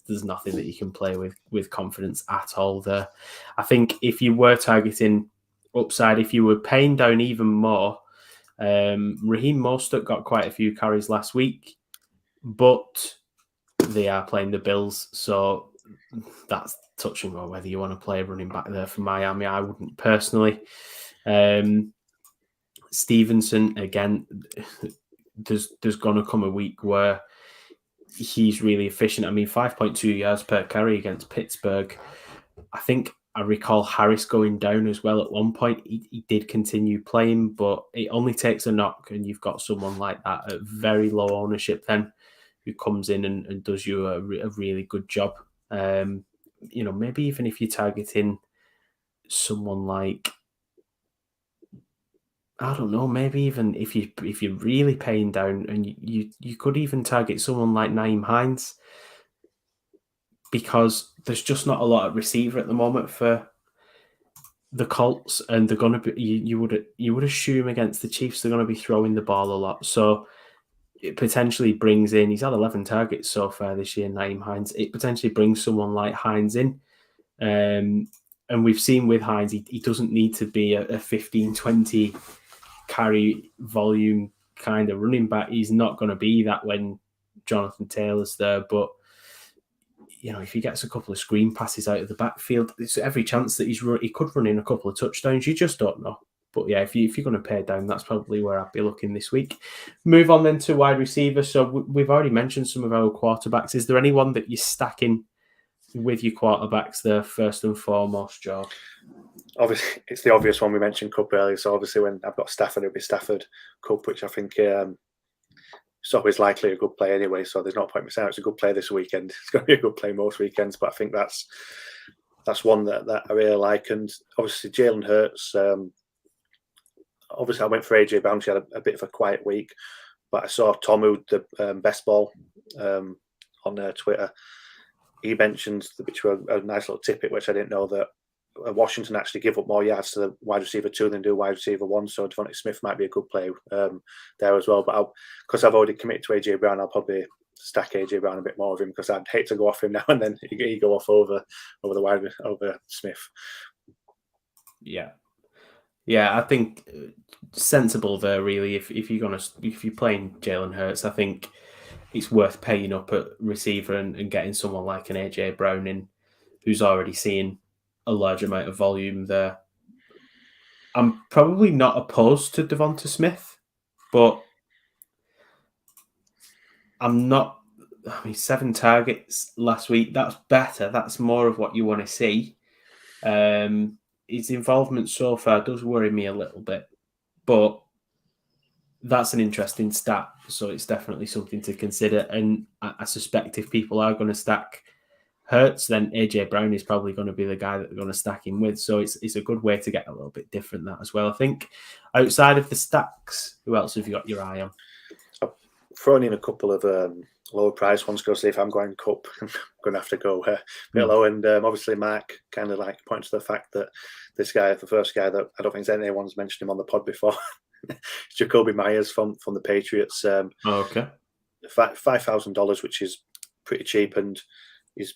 there's nothing that you can play with confidence at all there. I think if you were targeting upside, if you were paying down even more, Raheem Mostert got quite a few carries last week, but they are playing the Bills, so that's touching on whether you want to play running back there for Miami. I wouldn't personally. Stevenson, again, there's going to come a week where he's really efficient. I mean, 5.2 yards per carry against Pittsburgh. I think I recall Harris going down as well at one point. He did continue playing, but it only takes a knock, and you've got someone like that at very low ownership then who comes in and does you a really good job. Maybe even if you're targeting someone like, I don't know, maybe even if you're really paying down, and you could even target someone like Nyheim Hines, because there's just not a lot of receiver at the moment for the Colts, and they're going to be, you would assume against the Chiefs they're going to be throwing the ball a lot. So it potentially brings in, he's had 11 targets so far this year, Nyheim Hines. It potentially brings someone like Hines in. And we've seen with Hines, he doesn't need to be a 15, 20 carry volume kind of running back. He's not going to be that when Jonathan Taylor's there, but if he gets a couple of screen passes out of the backfield, there's every chance that he could run in a couple of touchdowns. You just don't know. But yeah, if you're going to pay down, that's probably where I'd be looking this week. Move on then to wide receiver. So we've already mentioned some of our quarterbacks. Is there anyone that you're stacking with your quarterbacks there first and foremost, Joe? Obviously, it's the obvious one. We mentioned Cup earlier. So obviously when I've got Stafford, it'll be Stafford Cup, which I think it's always likely a good play anyway. So there's no point in saying it's a good play this weekend. It's going to be a good play most weekends. But I think that's one that I really like. And obviously Jalen Hurts, obviously I went for AJ Brown. She had a bit of a quiet week, but I saw Tomu, the best ball, on Twitter. He mentioned, which were a nice little tidbit, which I didn't know, that Washington actually give up more yards to the wide receiver 2 than do wide receiver 1. So Devontae Smith might be a good play there as well. But because I've already committed to AJ Brown, I'll probably stack AJ Brown a bit more of him, because I'd hate to go off him now and then he go off over Smith. Yeah, I think sensible there. Really, if you're playing Jalen Hurts, I think it's worth paying up at receiver and getting someone like an AJ Brown in, who's already seeing a large amount of volume there. I'm probably not opposed to Devonta Smith, but I'm not. 7 targets last week. That's better. That's more of what you want to see. His involvement so far does worry me a little bit, but that's an interesting stat. So it's definitely something to consider. And I suspect if people are going to stack Hurts, then AJ Brown is probably going to be the guy that they're going to stack him with. So it's a good way to get a little bit different that as well. I think outside of the stacks, who else have you got your eye on? I've thrown in a couple of lower price ones, because if I'm going Cup, I'm going to have to go a bit low. And obviously Mark kind of like points to the fact that this guy, the first guy that I don't think anyone's mentioned him on the pod before, Jacoby Myers from the Patriots. Okay. $5,000, which is pretty cheap, and he's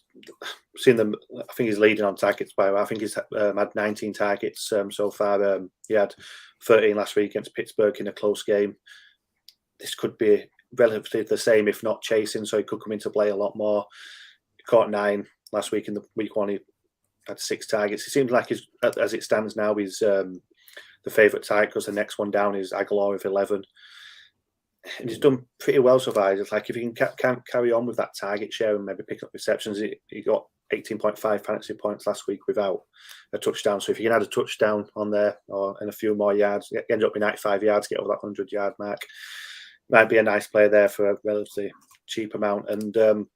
seen them. I think he's leading on targets by. I think he's had 19 targets so far. He had 13 last week against Pittsburgh in a close game. This could be relatively the same, if not chasing, so he could come into play a lot more. He caught 9 last week in the week 1. He had 6 targets. It seems like as it stands now, he's the favourite target, because the next one down is Aguilar with 11. And he's done pretty well so far. It's like if he can carry on with that target share and maybe pick up receptions, he got 18.5 fantasy points last week without a touchdown. So if you can add a touchdown on there and a few more yards, end up with 95 yards, get over that 100-yard mark, might be a nice play there for a relatively cheap amount. And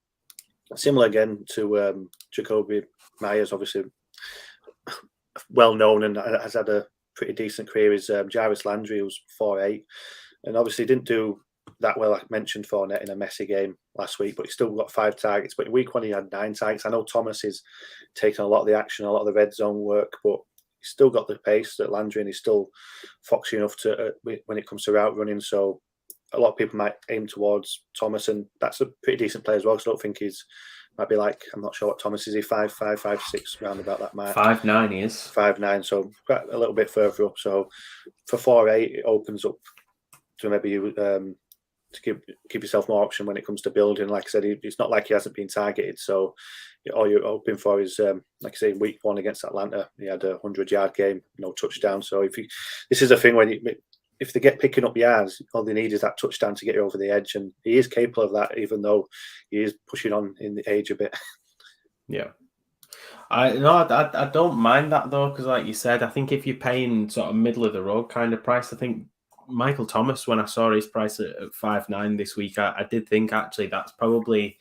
similar again to Jacoby Myers, obviously well known and has had a pretty decent career, is Jarvis Landry, who's 4'8", and obviously didn't do that well. I mentioned Fournette in a messy game last week, but he still got 5 targets. But in week 1, he had 9 targets. I know Thomas is taking a lot of the action, a lot of the red zone work, but he's still got the pace at Landry, and he's still foxy enough to when it comes to route running. So a lot of people might aim towards Thomas, and that's a pretty decent play as well. So I don't think he's might be like, I'm not sure what Thomas is. He 5'5", 5'6", round about that mark. 5'9" he is. 5'9", so quite a little bit further up. So for 4'8", it opens up to maybe to give yourself more option when it comes to building. Like I said, it's not like he hasn't been targeted. So all you're hoping for is, like I say, week 1 against Atlanta, he had a 100-yard game, no touchdown. So this is a thing when if they get picking up yards, all they need is that touchdown to get you over the edge, and he is capable of that, even though he is pushing on in the age a bit. Yeah. I don't mind that though, because like you said, I think if you're paying sort of middle of the road kind of price, I think Michael Thomas, when I saw his price at 5'9" this week, I did think actually that's probably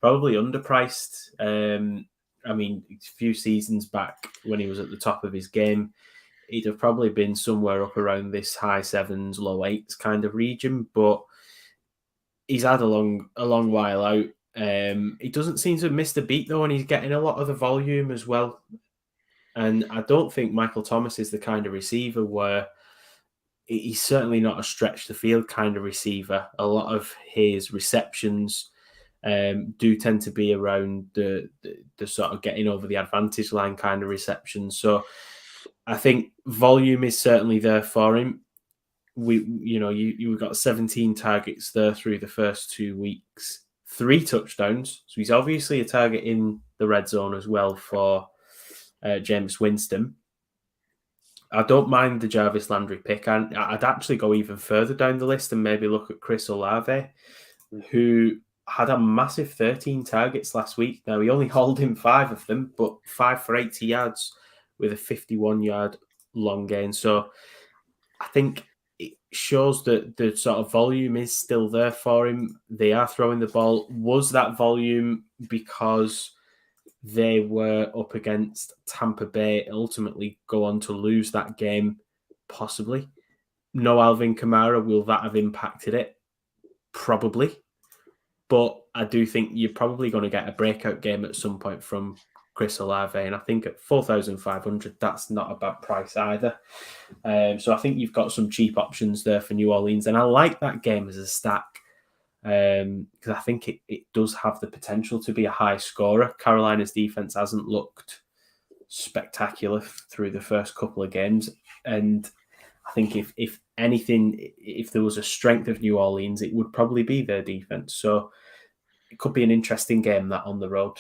underpriced. I mean, a few seasons back when he was at the top of his game, he'd have probably been somewhere up around this high 7s, low 8s kind of region, but he's had a long while out. He doesn't seem to have missed a beat though, and he's getting a lot of the volume as well. And I don't think Michael Thomas is the kind of receiver where he's certainly not a stretch the field kind of receiver. A lot of his receptions do tend to be around the sort of getting over the advantage line kind of receptions. So I think volume is certainly there for him. You got 17 targets there through the first 2 weeks, 3 touchdowns. So he's obviously a target in the red zone as well for James Winston. I don't mind the Jarvis Landry pick. I'd actually go even further down the list and maybe look at Chris Olave, who had a massive 13 targets last week. Now, he only hauled in 5 of them, but 5 for 80 yards with a 51-yard long gain. So I think it shows that the sort of volume is still there for him. They are throwing the ball. Was that volume because they were up against Tampa Bay, ultimately go on to lose that game? Possibly. No Alvin Kamara, will that have impacted it? Probably. But I do think you're probably going to get a breakout game at some point from Chris Olave. And I think at 4,500, that's not a bad price either. So I think you've got some cheap options there for New Orleans. And I like that game as a stack because I think it does have the potential to be a high scorer. Carolina's defense hasn't looked spectacular through the first couple of games. And I think if anything, if there was a strength of New Orleans, it would probably be their defense. So it could be an interesting game, that on the road.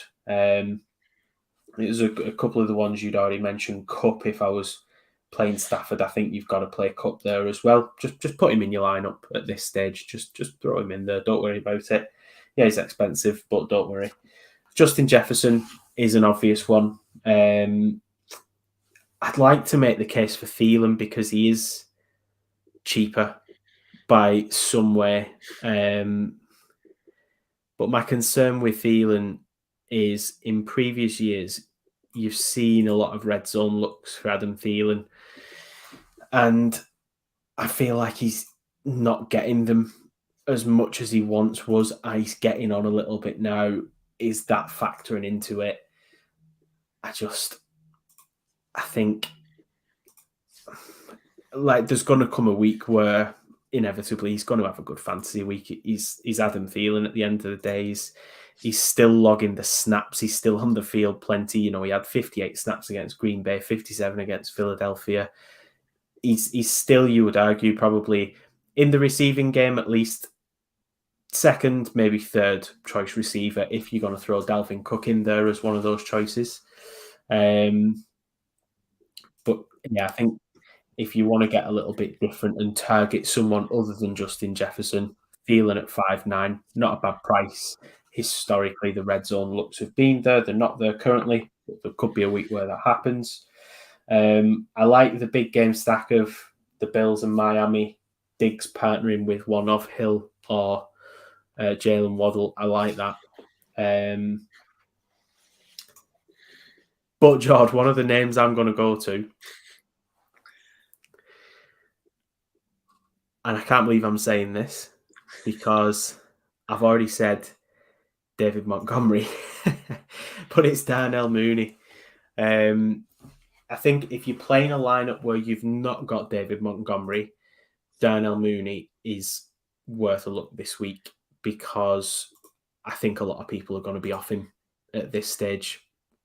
There's a couple of the ones you'd already mentioned. Cup, if I was playing Stafford, I think you've got to play Cup there as well. Just put him in your lineup at this stage. Just throw him in there. Don't worry about it. Yeah, he's expensive, but don't worry. Justin Jefferson is an obvious one. I'd like to make the case for Thielen because he is cheaper by some way. But my concern with Thielen is in previous years, you've seen a lot of red zone looks for Adam Thielen. And I feel like he's not getting them as much as he once was. He's getting on a little bit now. Is that factoring into it? I think like there's going to come a week where inevitably he's going to have a good fantasy week. He's Adam Thielen at the end of the day. He's still logging the snaps. He's still on the field plenty. You know, he had 58 snaps against Green Bay, 57 against Philadelphia. He's still, you would argue, probably in the receiving game at least second, maybe third choice receiver if you're going to throw Dalvin Cook in there as one of those choices. But yeah, I think if you want to get a little bit different and target someone other than Justin Jefferson, Thielen at 5'9", not a bad price. Historically, the red zone looks have been there. They're not there currently, but there could be a week where that happens. I like the big game stack of the Bills and Miami. Diggs partnering with one of Hill or Jalen Waddle. I like that. But George, one of the names I'm going to go to, and I can't believe I'm saying this because I've already said David Montgomery, but it's Darnell Mooney. I think if you're playing a lineup where you've not got David Montgomery, Darnell Mooney is worth a look this week because I think a lot of people are going to be off him at this stage.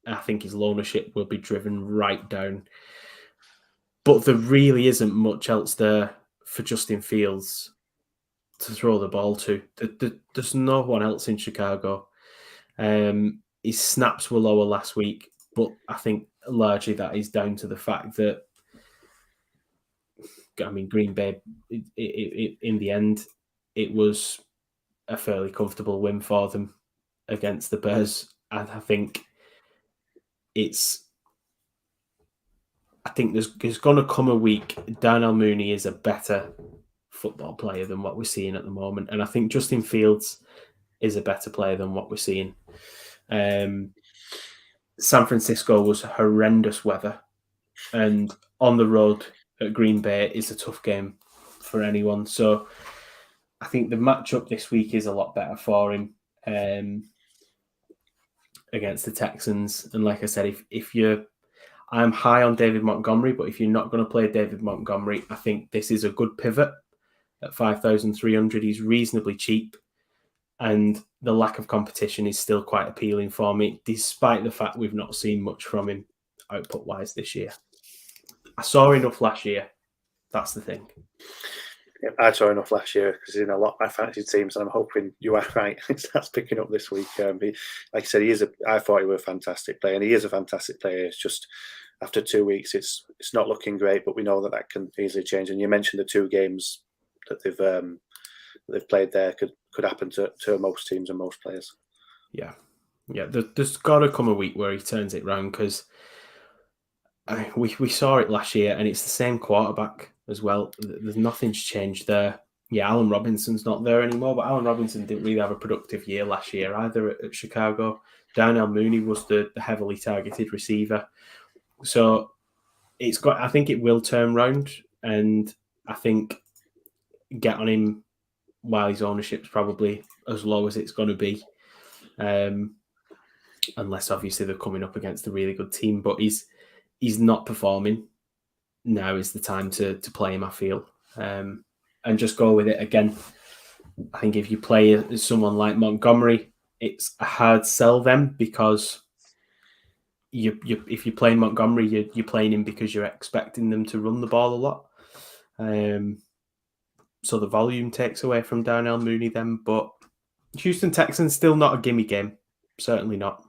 I think his ownership will be driven right down. But there really isn't much else there for Justin Fields to throw the ball to. There's no one else in Chicago. His snaps were lower last week, but I think largely that is down to the fact that, I mean, Green Bay, in the end, it was a fairly comfortable win for them against the Bears. And I think there's going to come a week. Darnell Mooney is a better football player than what we're seeing at the moment. And I think Justin Fields is a better player than what we're seeing. San Francisco was horrendous weather. And on the road at Green Bay is a tough game for anyone. So I think the matchup this week is a lot better for him against the Texans. And like I said, I'm high on David Montgomery, but if you're not going to play David Montgomery, I think this is a good pivot at 5,300. He's reasonably cheap, and the lack of competition is still quite appealing for me, despite the fact we've not seen much from him output-wise this year. I saw enough last year. That's the thing. Yeah, I saw enough last year because he's in a lot of my fantasy teams, and I'm hoping you are right. It starts picking up this week. Like I said, I thought he was a fantastic player, and he is a fantastic player. It's just after 2 weeks, it's not looking great, but we know that can easily change. And you mentioned the 2 games that they've played there could happen to most teams and most players. Yeah. There's got to come a week where he turns it round because we saw it last year, and it's the same quarterback as well. There's nothing's changed there. Yeah, Allen Robinson's not there anymore, but Allen Robinson didn't really have a productive year last year either at Chicago. Darnell Mooney was the heavily targeted receiver. So I think it will turn round, and I think get on him while his ownership's probably as low as it's going to be. Unless obviously they're coming up against a really good team, but he's not performing. Now is the time to play him, I feel, and just go with it again. I think if you play someone like Montgomery, it's a hard sell them because if you're playing Montgomery, you're playing him because you're expecting them to run the ball a lot. So the volume takes away from Darnell Mooney then, but Houston Texans still not a gimme game. Certainly not.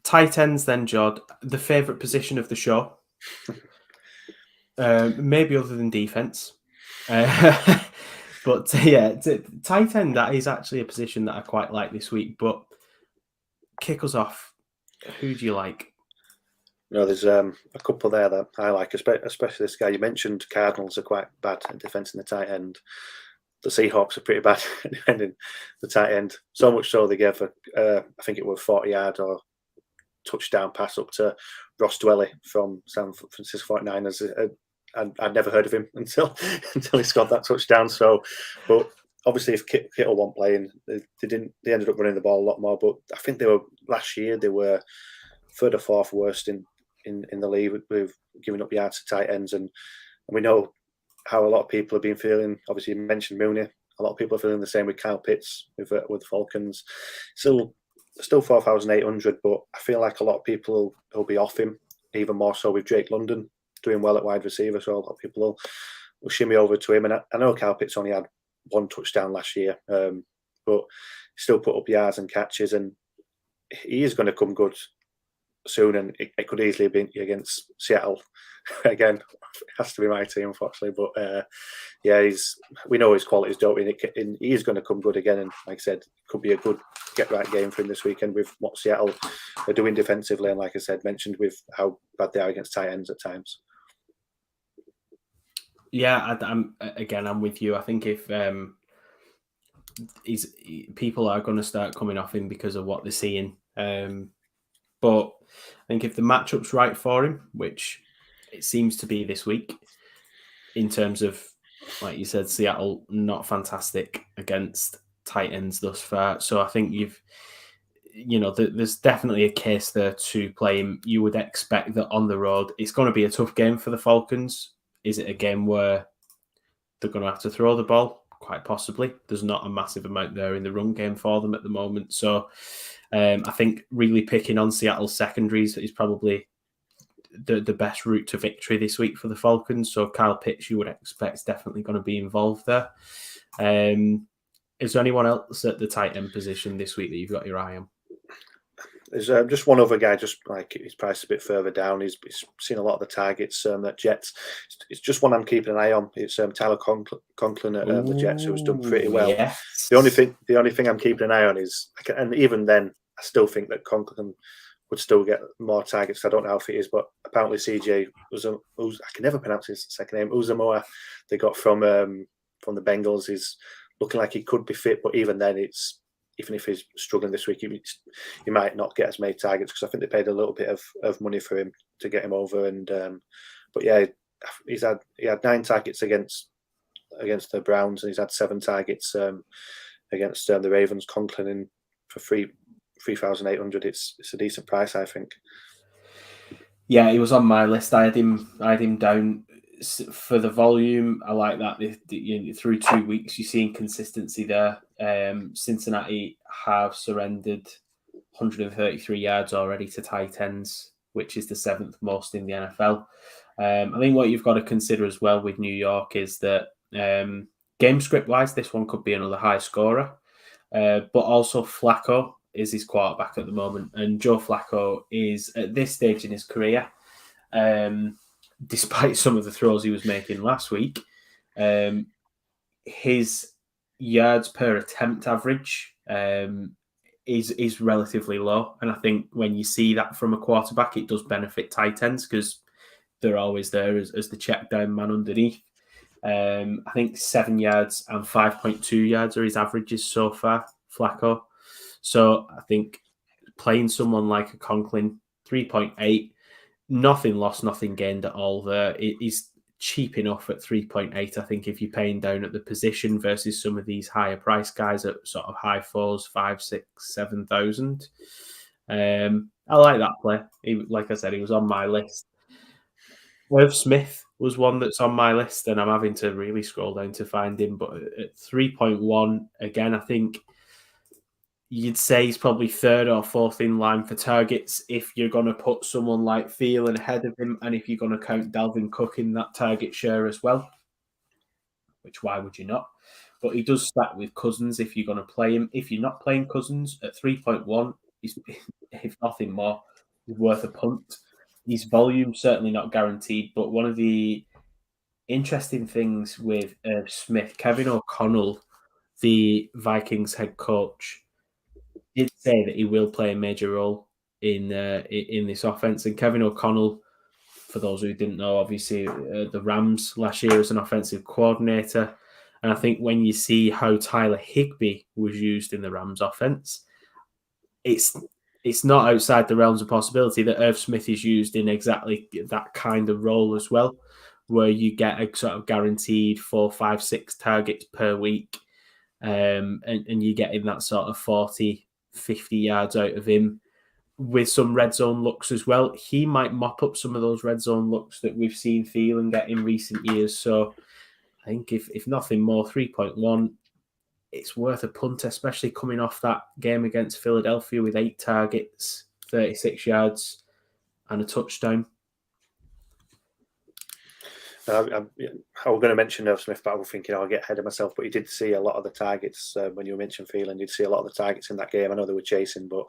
Tight ends then, Jod, the favourite position of the show. Maybe other than defence. But yeah, tight end, that is actually a position that I quite like this week. But kick us off. Who do you like? No, there's a couple there that I like, especially this guy. You mentioned Cardinals are quite bad at defending the tight end. The Seahawks are pretty bad at defending the tight end. So much so they gave I think it was 40-yard or touchdown pass up to Ross Dwelly from San Francisco 49ers. I'd never heard of him until he scored that touchdown. So, but obviously, if Kittle wasn't playing, they ended up running the ball a lot more. But I think last year they were third or fourth worst in the league with giving up yards to tight ends, and we know how a lot of people have been feeling. Obviously, you mentioned Mooney. A lot of people are feeling the same with Kyle Pitts with Falcons. Still 4,800, but I feel like a lot of people will be off him, even more so with Drake London doing well at wide receiver. So a lot of people will shimmy over to him. And I know Kyle Pitts only had 1 touchdown last year, but he still put up yards and catches, and he is going to come good soon, and it could easily be against Seattle again. It has to be my team, unfortunately, but we know his quality is dope, and he is going to come good again. And like I said, it could be a good get right game for him this weekend with what Seattle are doing defensively, and like I said, mentioned with how bad they are against tight ends at times. Yeah, I'm with you. I think if people are going to start coming off him because of what they're seeing. But I think if the matchup's right for him, which it seems to be this week, in terms of, like you said, Seattle not fantastic against tight ends thus far. So I think there's definitely a case there to play him. You would expect that on the road, it's going to be a tough game for the Falcons. Is it a game where they're going to have to throw the ball? Quite possibly. There's not a massive amount there in the run game for them at the moment. So I think really picking on Seattle's secondaries is probably the best route to victory this week for the Falcons. So Kyle Pitts, you would expect, is definitely going to be involved there. Is there anyone else at the tight end position this week that you've got your eye on? There's just one other guy, just like he's priced a bit further down. He's seen a lot of the targets that Jets. It's just one I'm keeping an eye on. It's Tyler Conklin at the Jets, who's done pretty well. Yes. The only thing I'm keeping an eye on is, and even then, I still think that Conklin would still get more targets. I don't know how it is, but apparently CJ I can never pronounce his second name. Uzamoa, they got from the Bengals, is looking like he could be fit, but even then, even if he's struggling this week, he might not get as many targets because I think they paid a little bit of money for him to get him over. And but yeah, he had 9 targets against the Browns, and he's had 7 targets against the Ravens. Conklin for 3,800. It's a decent price, I think. Yeah, he was on my list. I had him down for the volume. I like that. Through 2 weeks, you're seeing consistency there. Cincinnati have surrendered 133 yards already to tight ends, which is the 7th most in the NFL. I think what you've got to consider as well with New York is that game script wise, this one could be another high scorer. But also Flacco is his quarterback at the moment, and Joe Flacco is at this stage in his career, despite some of the throws he was making last week, his yards per attempt average is relatively low, and I think when you see that from a quarterback, it does benefit tight ends because they're always there as the check down man underneath. I think 7 yards and 5.2 yards are his averages so far, Flacco. So I think playing someone like a Conklin, 3.8, nothing lost, nothing gained at all there. It is cheap enough at 3.8, I think, if you're paying down at the position versus some of these higher price guys at sort of high fours, 5, 6, 7,000. I like that play. Like I said, he was on my list. Irv Smith was one that's on my list, and I'm having to really scroll down to find him. But at 3.1, again, I think you'd say he's probably third or fourth in line for targets if you're going to put someone like Thielen ahead of him, and if you're going to count Dalvin Cook in that target share as well, which why would you not? But he does stack with Cousins if you're going to play him. If you're not playing Cousins at 3.1, he's, if nothing more, he's worth a punt. His volume certainly not guaranteed, but one of the interesting things with Smith, Kevin O'Connell, the Vikings head coach, did say that he will play a major role in this offense. And Kevin O'Connell, for those who didn't know, obviously the Rams last year as an offensive coordinator. And I think when you see how Tyler Higbee was used in the Rams offense, it's not outside the realms of possibility that Irv Smith is used in exactly that kind of role as well, where you get a sort of guaranteed 4, 5, 6 targets per week, and you're getting that sort of 40, 50 yards out of him with some red zone looks as well. He might mop up some of those red zone looks that we've seen Thielen get in recent years. So I think if nothing more, 3.1, it's worth a punt, especially coming off that game against Philadelphia with 8 targets, 36 yards, and a touchdown. I'm going to mention Irv Smith, but I was thinking I'll get ahead of myself. But he did see a lot of the targets when you mentioned Thielen. You'd see a lot of the targets in that game. I know they were chasing, but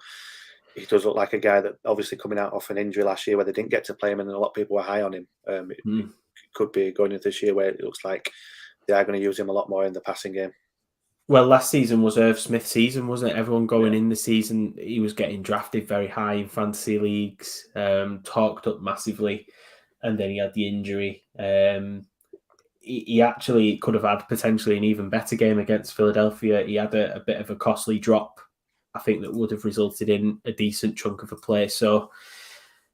he does look like a guy that obviously coming out off an injury last year where they didn't get to play him, and a lot of people were high on him. It could be going into this year where it looks like they are going to use him a lot more in the passing game. Well, last season was Irv Smith's season, wasn't it? Everyone going in the season, he was getting drafted very high in fantasy leagues, talked up massively, and then he had the injury. He actually could have had potentially an even better game against Philadelphia. He had a bit of a costly drop, I think, that would have resulted in a decent chunk of a play. So,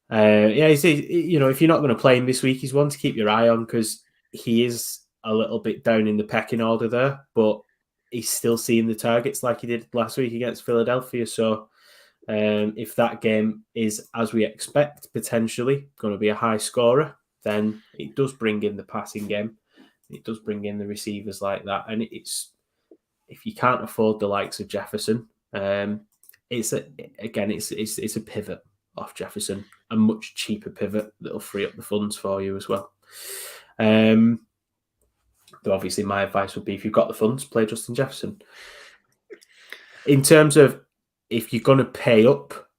if you're not going to play him this week, he's one to keep your eye on because he is a little bit down in the pecking order there, but he's still seeing the targets like he did last week against Philadelphia. So if that game is, as we expect, potentially going to be a high scorer, then it does bring in the passing game. It does bring in the receivers like that. And it's if you can't afford the likes of Jefferson, it's a pivot off Jefferson, a much cheaper pivot that'll free up the funds for you as well. Though obviously my advice would be if you've got the funds, play Justin Jefferson. In terms of if you're going to pay up,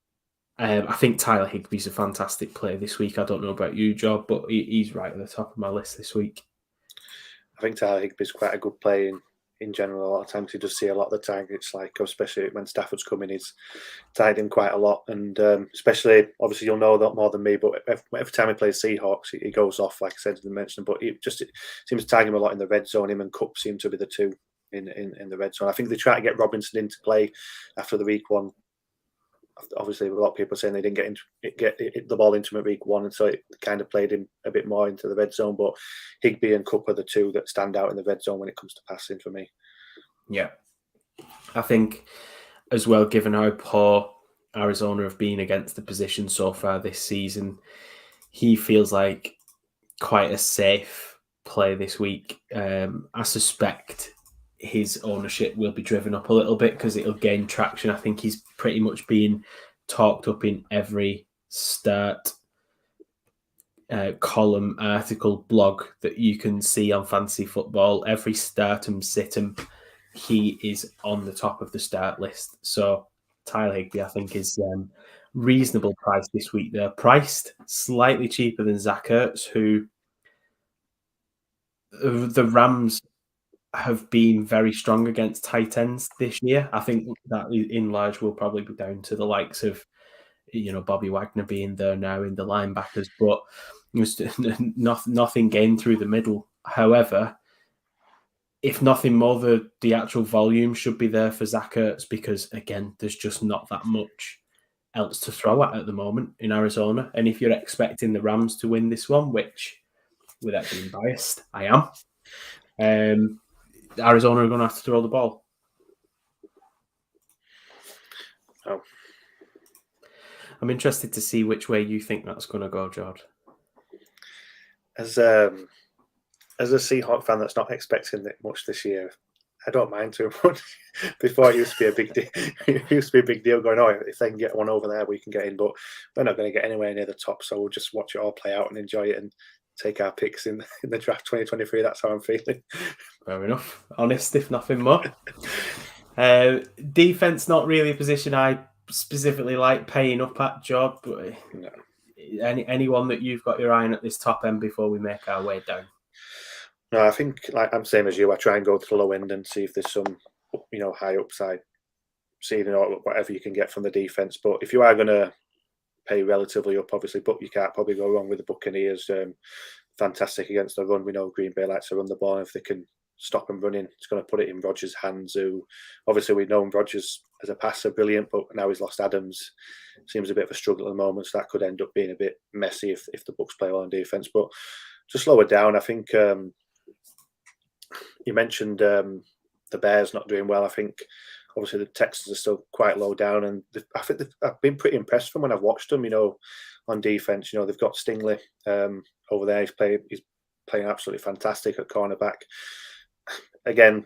I think Tyler Higbee's a fantastic play this week. I don't know about you, Job, but he's right at the top of my list this week. I think Tyler Higbee's quite a good play in general. A lot of times you just see a lot of the targets, like especially when Stafford's coming, he's tied in quite a lot. And especially, obviously, you'll know that more than me, but every time he plays Seahawks, he goes off, like I said, didn't mention, but it seems to tag him a lot in the red zone. Him and Cup seem to be the two in the red zone. I think they try to get Robinson into play after the week one. Obviously, a lot of people are saying they didn't get the ball into him at week one, and so it kind of played him a bit more into the red zone. But Higbee and Cup are the two that stand out in the red zone when it comes to passing for me. Yeah. I think as well, given how poor Arizona have been against the position so far this season, he feels like quite a safe play this week. I suspect his ownership will be driven up a little bit because it'll gain traction. I think he's pretty much being talked up in every start column, article, blog that you can see on fantasy football. Every startum situm, he is on the top of the start list. So Tyler Higbee, I think, is reasonable price this week. They're priced slightly cheaper than Zach Ertz, who the Rams have been very strong against tight ends this year. I think that in large will probably be down to the likes of, Bobby Wagner being there now in the linebackers, but was nothing gained through the middle. However, if nothing more, the actual volume should be there for Zach Ertz because, again, there's just not that much else to throw at the moment in Arizona. And if you're expecting the Rams to win this one, which, without being biased, I am, Arizona are going to have to throw the ball. Oh. I'm interested to see which way you think that's going to go, George. As a Seahawk fan that's not expecting it much this year, I don't mind too much. Before it used to be a big deal. It used to be a big deal going, if they can get one over there, we can get in. But they're not going to get anywhere near the top, so we'll just watch it all play out and enjoy it and take our picks in the draft 2023. That's how I'm feeling. Fair enough. Honest, if nothing more. Defense, not really a position I specifically like paying up at, Job. But no. Anyone that you've got your eye on at this top end before we make our way down? No, I think I'm same as you. I try and go to the low end and see if there's some, high upside, see whatever you can get from the defense. But if you are going to pay relatively up, obviously, but you can't probably go wrong with the Buccaneers. Fantastic against the run. We know Green Bay likes to run the ball. If they can stop them running, it's going to put it in Rodgers' hands. Who obviously we've known Rodgers as a passer brilliant, but now he's lost Adams. Seems a bit of a struggle at the moment, so that could end up being a bit messy if the Bucs play well on defense. But to slow it down, I think you mentioned the Bears not doing well. I think obviously the Texans are still quite low down, and I think I've been pretty impressed from when I've watched them. On defense, they've got Stingley over there. He's playing absolutely fantastic at cornerback. Again,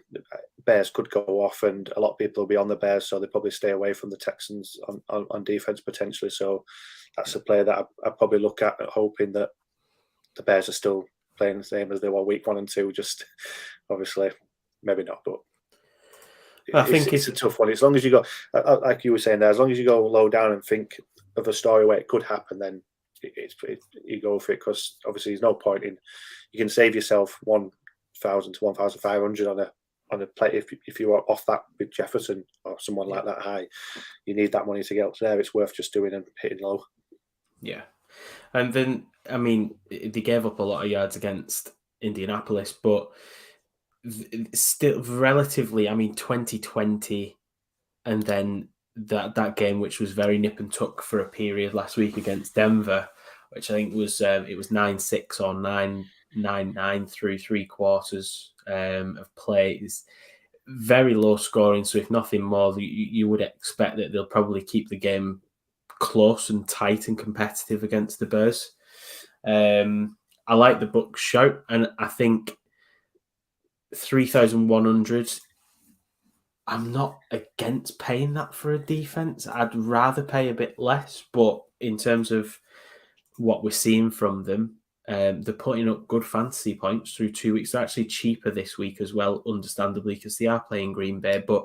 Bears could go off, and a lot of people will be on the Bears, so they probably stay away from the Texans on defense potentially. So that's a player that I'd probably look at, hoping that the Bears are still playing the same as they were week 1 and 2. Just obviously, maybe not, but I think it's a tough one. As long as you go, like you were saying there, as long as you go low down and think of a story where it could happen, then you go for it, because obviously there's no point in, you can save yourself 1,000 to 1,500 on a play if you are off that with Jefferson or someone like that high. You need that money to get up there. It's worth just doing and hitting low. Yeah. And then, I mean, they gave up a lot of yards against Indianapolis, but still relatively, 2020 and then that game, which was very nip and tuck for a period last week against Denver, which I think was it was 9-6 or 9-9 through 3 quarters of plays. Very low scoring, so if nothing more, you would expect that they'll probably keep the game close and tight and competitive against the Bears. I like the Bucs shout, and I think 3,100. I'm not against paying that for a defense. I'd rather pay a bit less, but in terms of what we're seeing from them, they're putting up good fantasy points through 2 weeks. They're actually cheaper this week as well, understandably, because they are playing Green Bay. But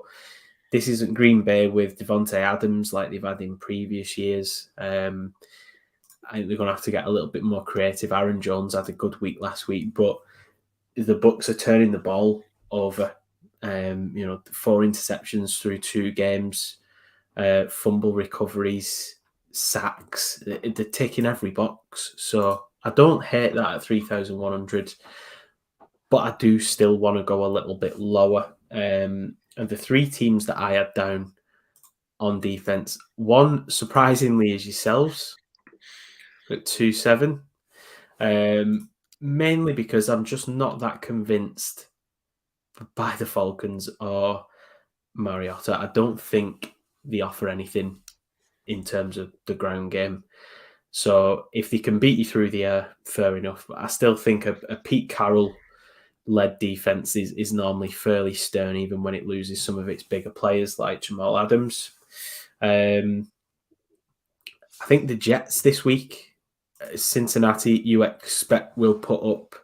this isn't Green Bay with Devontae Adams like they've had in previous years. I think they're going to have to get a little bit more creative. Aaron Jones had a good week last week, but the Bucs are turning the ball over. 4 interceptions through 2 games, fumble recoveries, sacks. They're ticking every box. So I don't hate that at 3,100, but I do still want to go a little bit lower. And the 3 teams that I had down on defense, one surprisingly is yourselves at 2.7, mainly because I'm just not that convinced by the Falcons or Mariota. I don't think they offer anything in terms of the ground game. So if they can beat you through the air, fair enough. But I still think a Pete Carroll-led defense is normally fairly stern, even when it loses some of its bigger players like Jamal Adams. I think the Jets this week Cincinnati, you expect will put up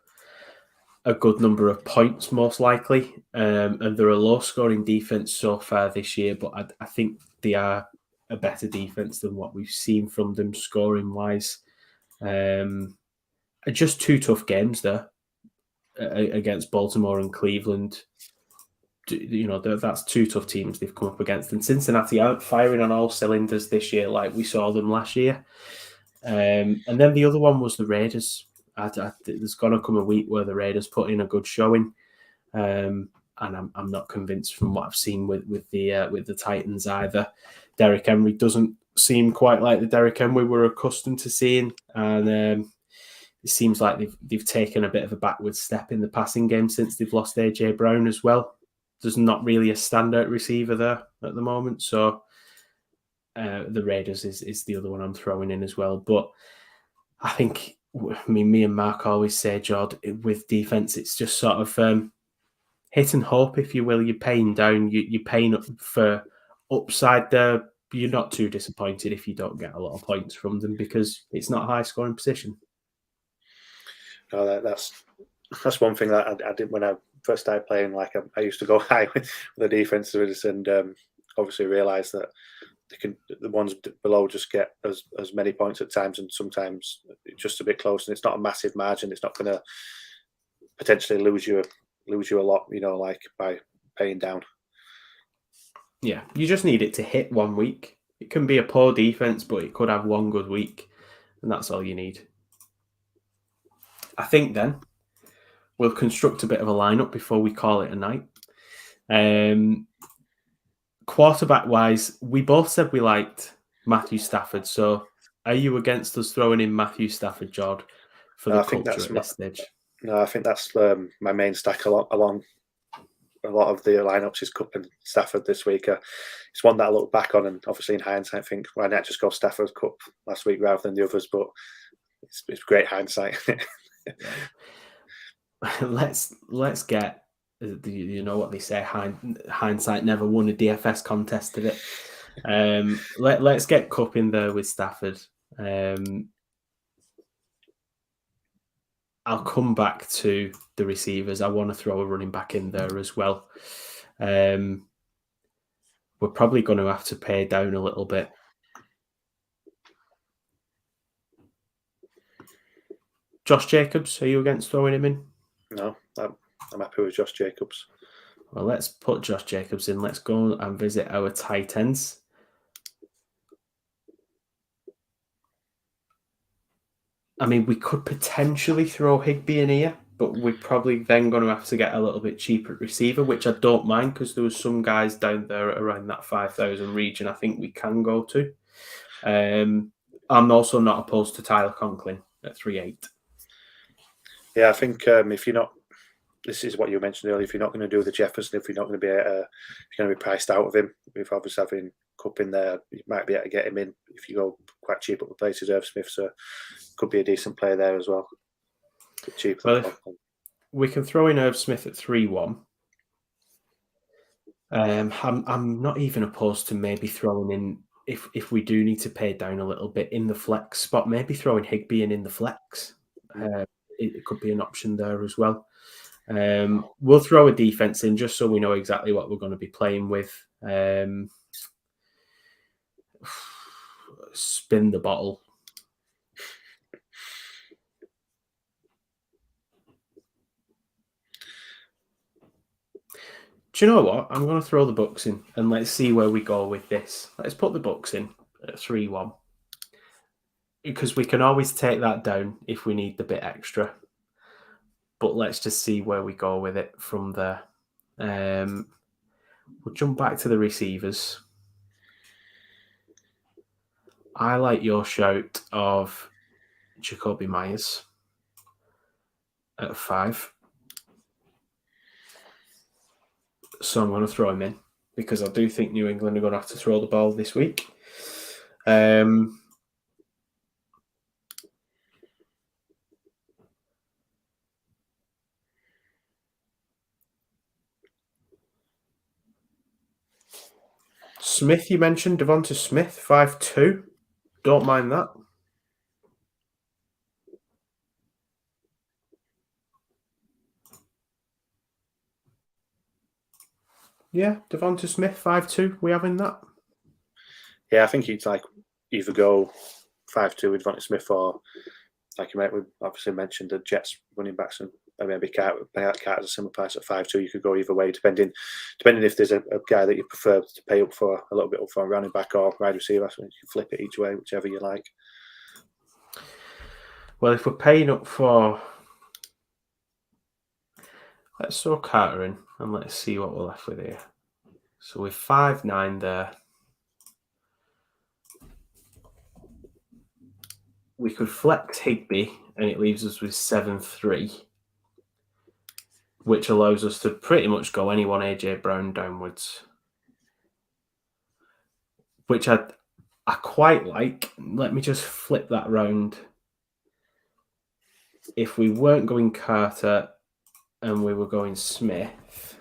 a good number of points, most likely. And they're a low-scoring defense so far this year, but I think they are a better defense than what we've seen from them scoring-wise. Just two tough games there against Baltimore and Cleveland. That's two tough teams they've come up against. And Cincinnati aren't firing on all cylinders this year like we saw them last year. And then the other one was the Raiders. There's going to come a week where the Raiders put in a good showing, and I'm not convinced from what I've seen with the Titans either. Derrick Henry doesn't seem quite like the Derrick Henry we're accustomed to seeing, and it seems like they've taken a bit of a backward step in the passing game since they've lost AJ Brown as well. There's not really a standout receiver there at the moment, so the Raiders is the other one I'm throwing in as well. But I think, me and Mark always say, Jord, with defense, it's just sort of hit and hope, if you will. You're paying down, you're paying up for upside there. You're not too disappointed if you don't get a lot of points from them because it's not a high scoring position. No, that's one thing that I did when I first started playing. Like I used to go high with the defenses, and obviously realised that the ones below just get as many points at times, and sometimes just a bit close. And it's not a massive margin. It's not going to potentially lose you a lot, like by paying down. Yeah, you just need it to hit 1 week. It can be a poor defense, but it could have one good week, and that's all you need. I think then we'll construct a bit of a lineup before we call it a night. Quarterback-wise, we both said we liked Matthew Stafford, so are you against us throwing in Matthew Stafford, Jord, for the culture at this stage? No, I think that's my main stack along a lot of the lineups is Cup and Stafford this week. It's one that I look back on, and obviously in hindsight, I think why not just go Stafford Cup last week rather than the others? But it's great hindsight. Let's get, you know what they say, hindsight never won a DFS contest, did it? Let's get Cup in there with Stafford. I'll come back to the receivers. I want to throw a running back in there as well. We're probably going to have to pay down a little bit. Josh Jacobs, are you against throwing him in? No, I'm happy with Josh Jacobs. Well, let's put Josh Jacobs in. Let's go and visit our tight ends. I mean, we could potentially throw Higbee in here, but we're probably then going to have to get a little bit cheaper at receiver, which I don't mind because there was some guys down there around that 5,000 region I think we can go to. I'm also not opposed to Tyler Conklin at 3.8. Yeah, I think if you're not, this is what you mentioned earlier, if you're not going to do the Jefferson, if you're not going to be if you're going to be priced out of him, with obviously having Cup in there, you might be able to get him in if you go quite cheap at the places Irv Smith, so could be a decent player there as well. Cheap. Well, we can throw in Irv Smith at 3.1. I'm not even opposed to maybe throwing in, if we do need to pay down a little bit in the flex spot, maybe throwing Higbee in the flex. It could be an option there as well. We'll throw a defense in just so we know exactly what we're going to be playing with. Spin the bottle. Do you know what? I'm going to throw the Bucks in and let's see where we go with this. Let's put the Bucks in at 3.1. Because we can always take that down if we need the bit extra. But let's just see where we go with it from there. We'll jump back to the receivers. I like your shout of Jacoby Myers at 5. So I'm going to throw him in because I do think New England are going to have to throw the ball this week. Smith, you mentioned Devonta Smith, 5.2. Don't mind that. Yeah, Devonta Smith 5-2. We having that? Yeah, I think he'd like either go 5-2 with Devonta Smith, or like we obviously mentioned the Jets running backs, and maybe Carter's a similar price at 5-2. You could go either way, depending if there's a guy that you prefer to pay up for a little bit up for a running back or wide receiver. So you can flip it each way, whichever you like. Well, if we're paying up for, let's throw Carter in and let's see what we're left with here. So with 5-9 there, we could flex Higbee and it leaves us with 7-3, which allows us to pretty much go anyone AJ Brown downwards, which I quite like. Let me just flip that round. If we weren't going Carter and we were going Smith,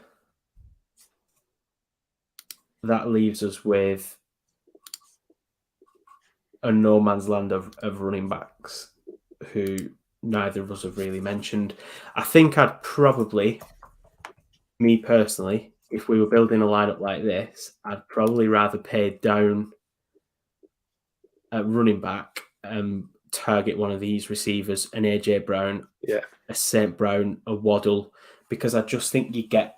that leaves us with a no man's land of running backs who neither of us have really mentioned. I think I'd probably, me personally, if we were building a lineup like this, I'd probably rather pay down at running back and target one of these receivers, an AJ Brown, a St. Brown, a Waddle, because I just think you get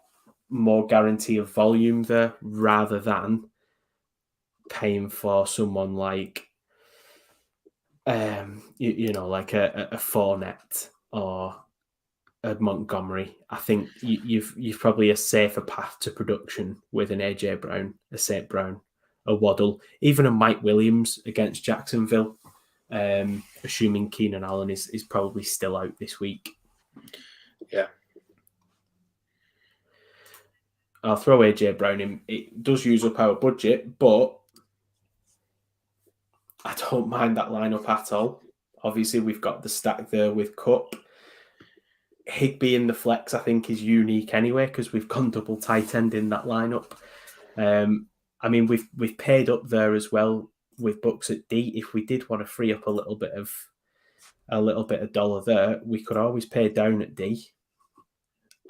more guarantee of volume there rather than paying for someone like like a Fournette or a Montgomery. I think you've probably a safer path to production with an AJ Brown, a St. Brown, a Waddle, even a Mike Williams against Jacksonville, assuming Keenan Allen is probably still out this week. Yeah. I'll throw AJ Brown in. It does use up our budget, but I don't mind that lineup at all. Obviously, we've got the stack there with Cup. Higbee in the flex, I think, is unique anyway because we've gone double tight end in that lineup. I mean, we've paid up there as well with Bucks at D. If we did want to free up a little bit of dollar there, we could always pay down at D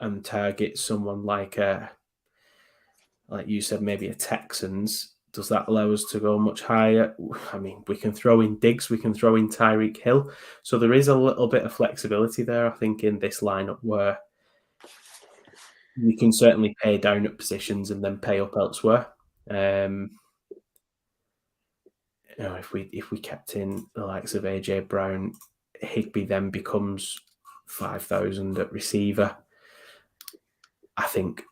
and target someone like you said, maybe a Texans. Does that allow us to go much higher? I mean, we can throw in Diggs, we can throw in Tyreek Hill. So there is a little bit of flexibility there, I think, in this lineup where you can certainly pay down at positions and then pay up elsewhere. If we kept in the likes of AJ Brown, Higbee then becomes 5,000 at receiver. I think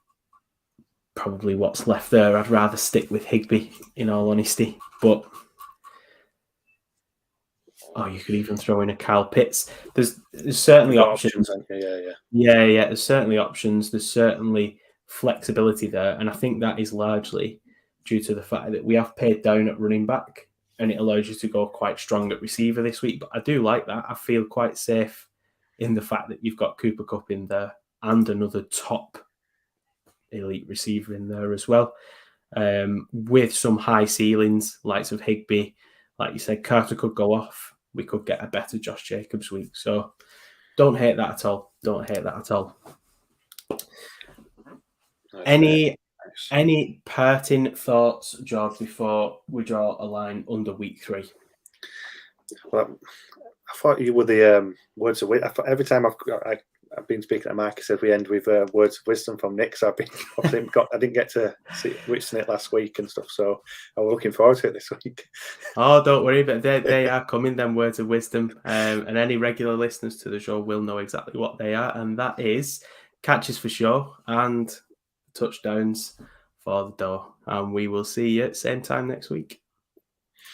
probably what's left there, I'd rather stick with Higbee, in all honesty. But you could even throw in a Kyle Pitts. There's certainly options. Yeah. There's certainly options. There's certainly flexibility there, and I think that is largely due to the fact that we have paid down at running back, and it allows you to go quite strong at receiver this week. But I do like that. I feel quite safe in the fact that you've got Cooper Kupp in there and another top elite receiver in there as well, with some high ceilings, likes of Higbee. Like you said, Carter could go off. We could get a better Josh Jacobs week. So don't hate that at all. Nice. Any parting thoughts, George, before we draw a line under week 3? Well, I thought you were the words of wisdom. Every time I've been speaking to Mike, he said we end with words of wisdom from Nick. So I didn't get to witness it last week and stuff. So I'm looking forward to it this week. Oh, don't worry, but they are coming, them words of wisdom. And any regular listeners to the show will know exactly what they are. And that is catches for sure and touchdowns for the door. And we will see you at the same time next week.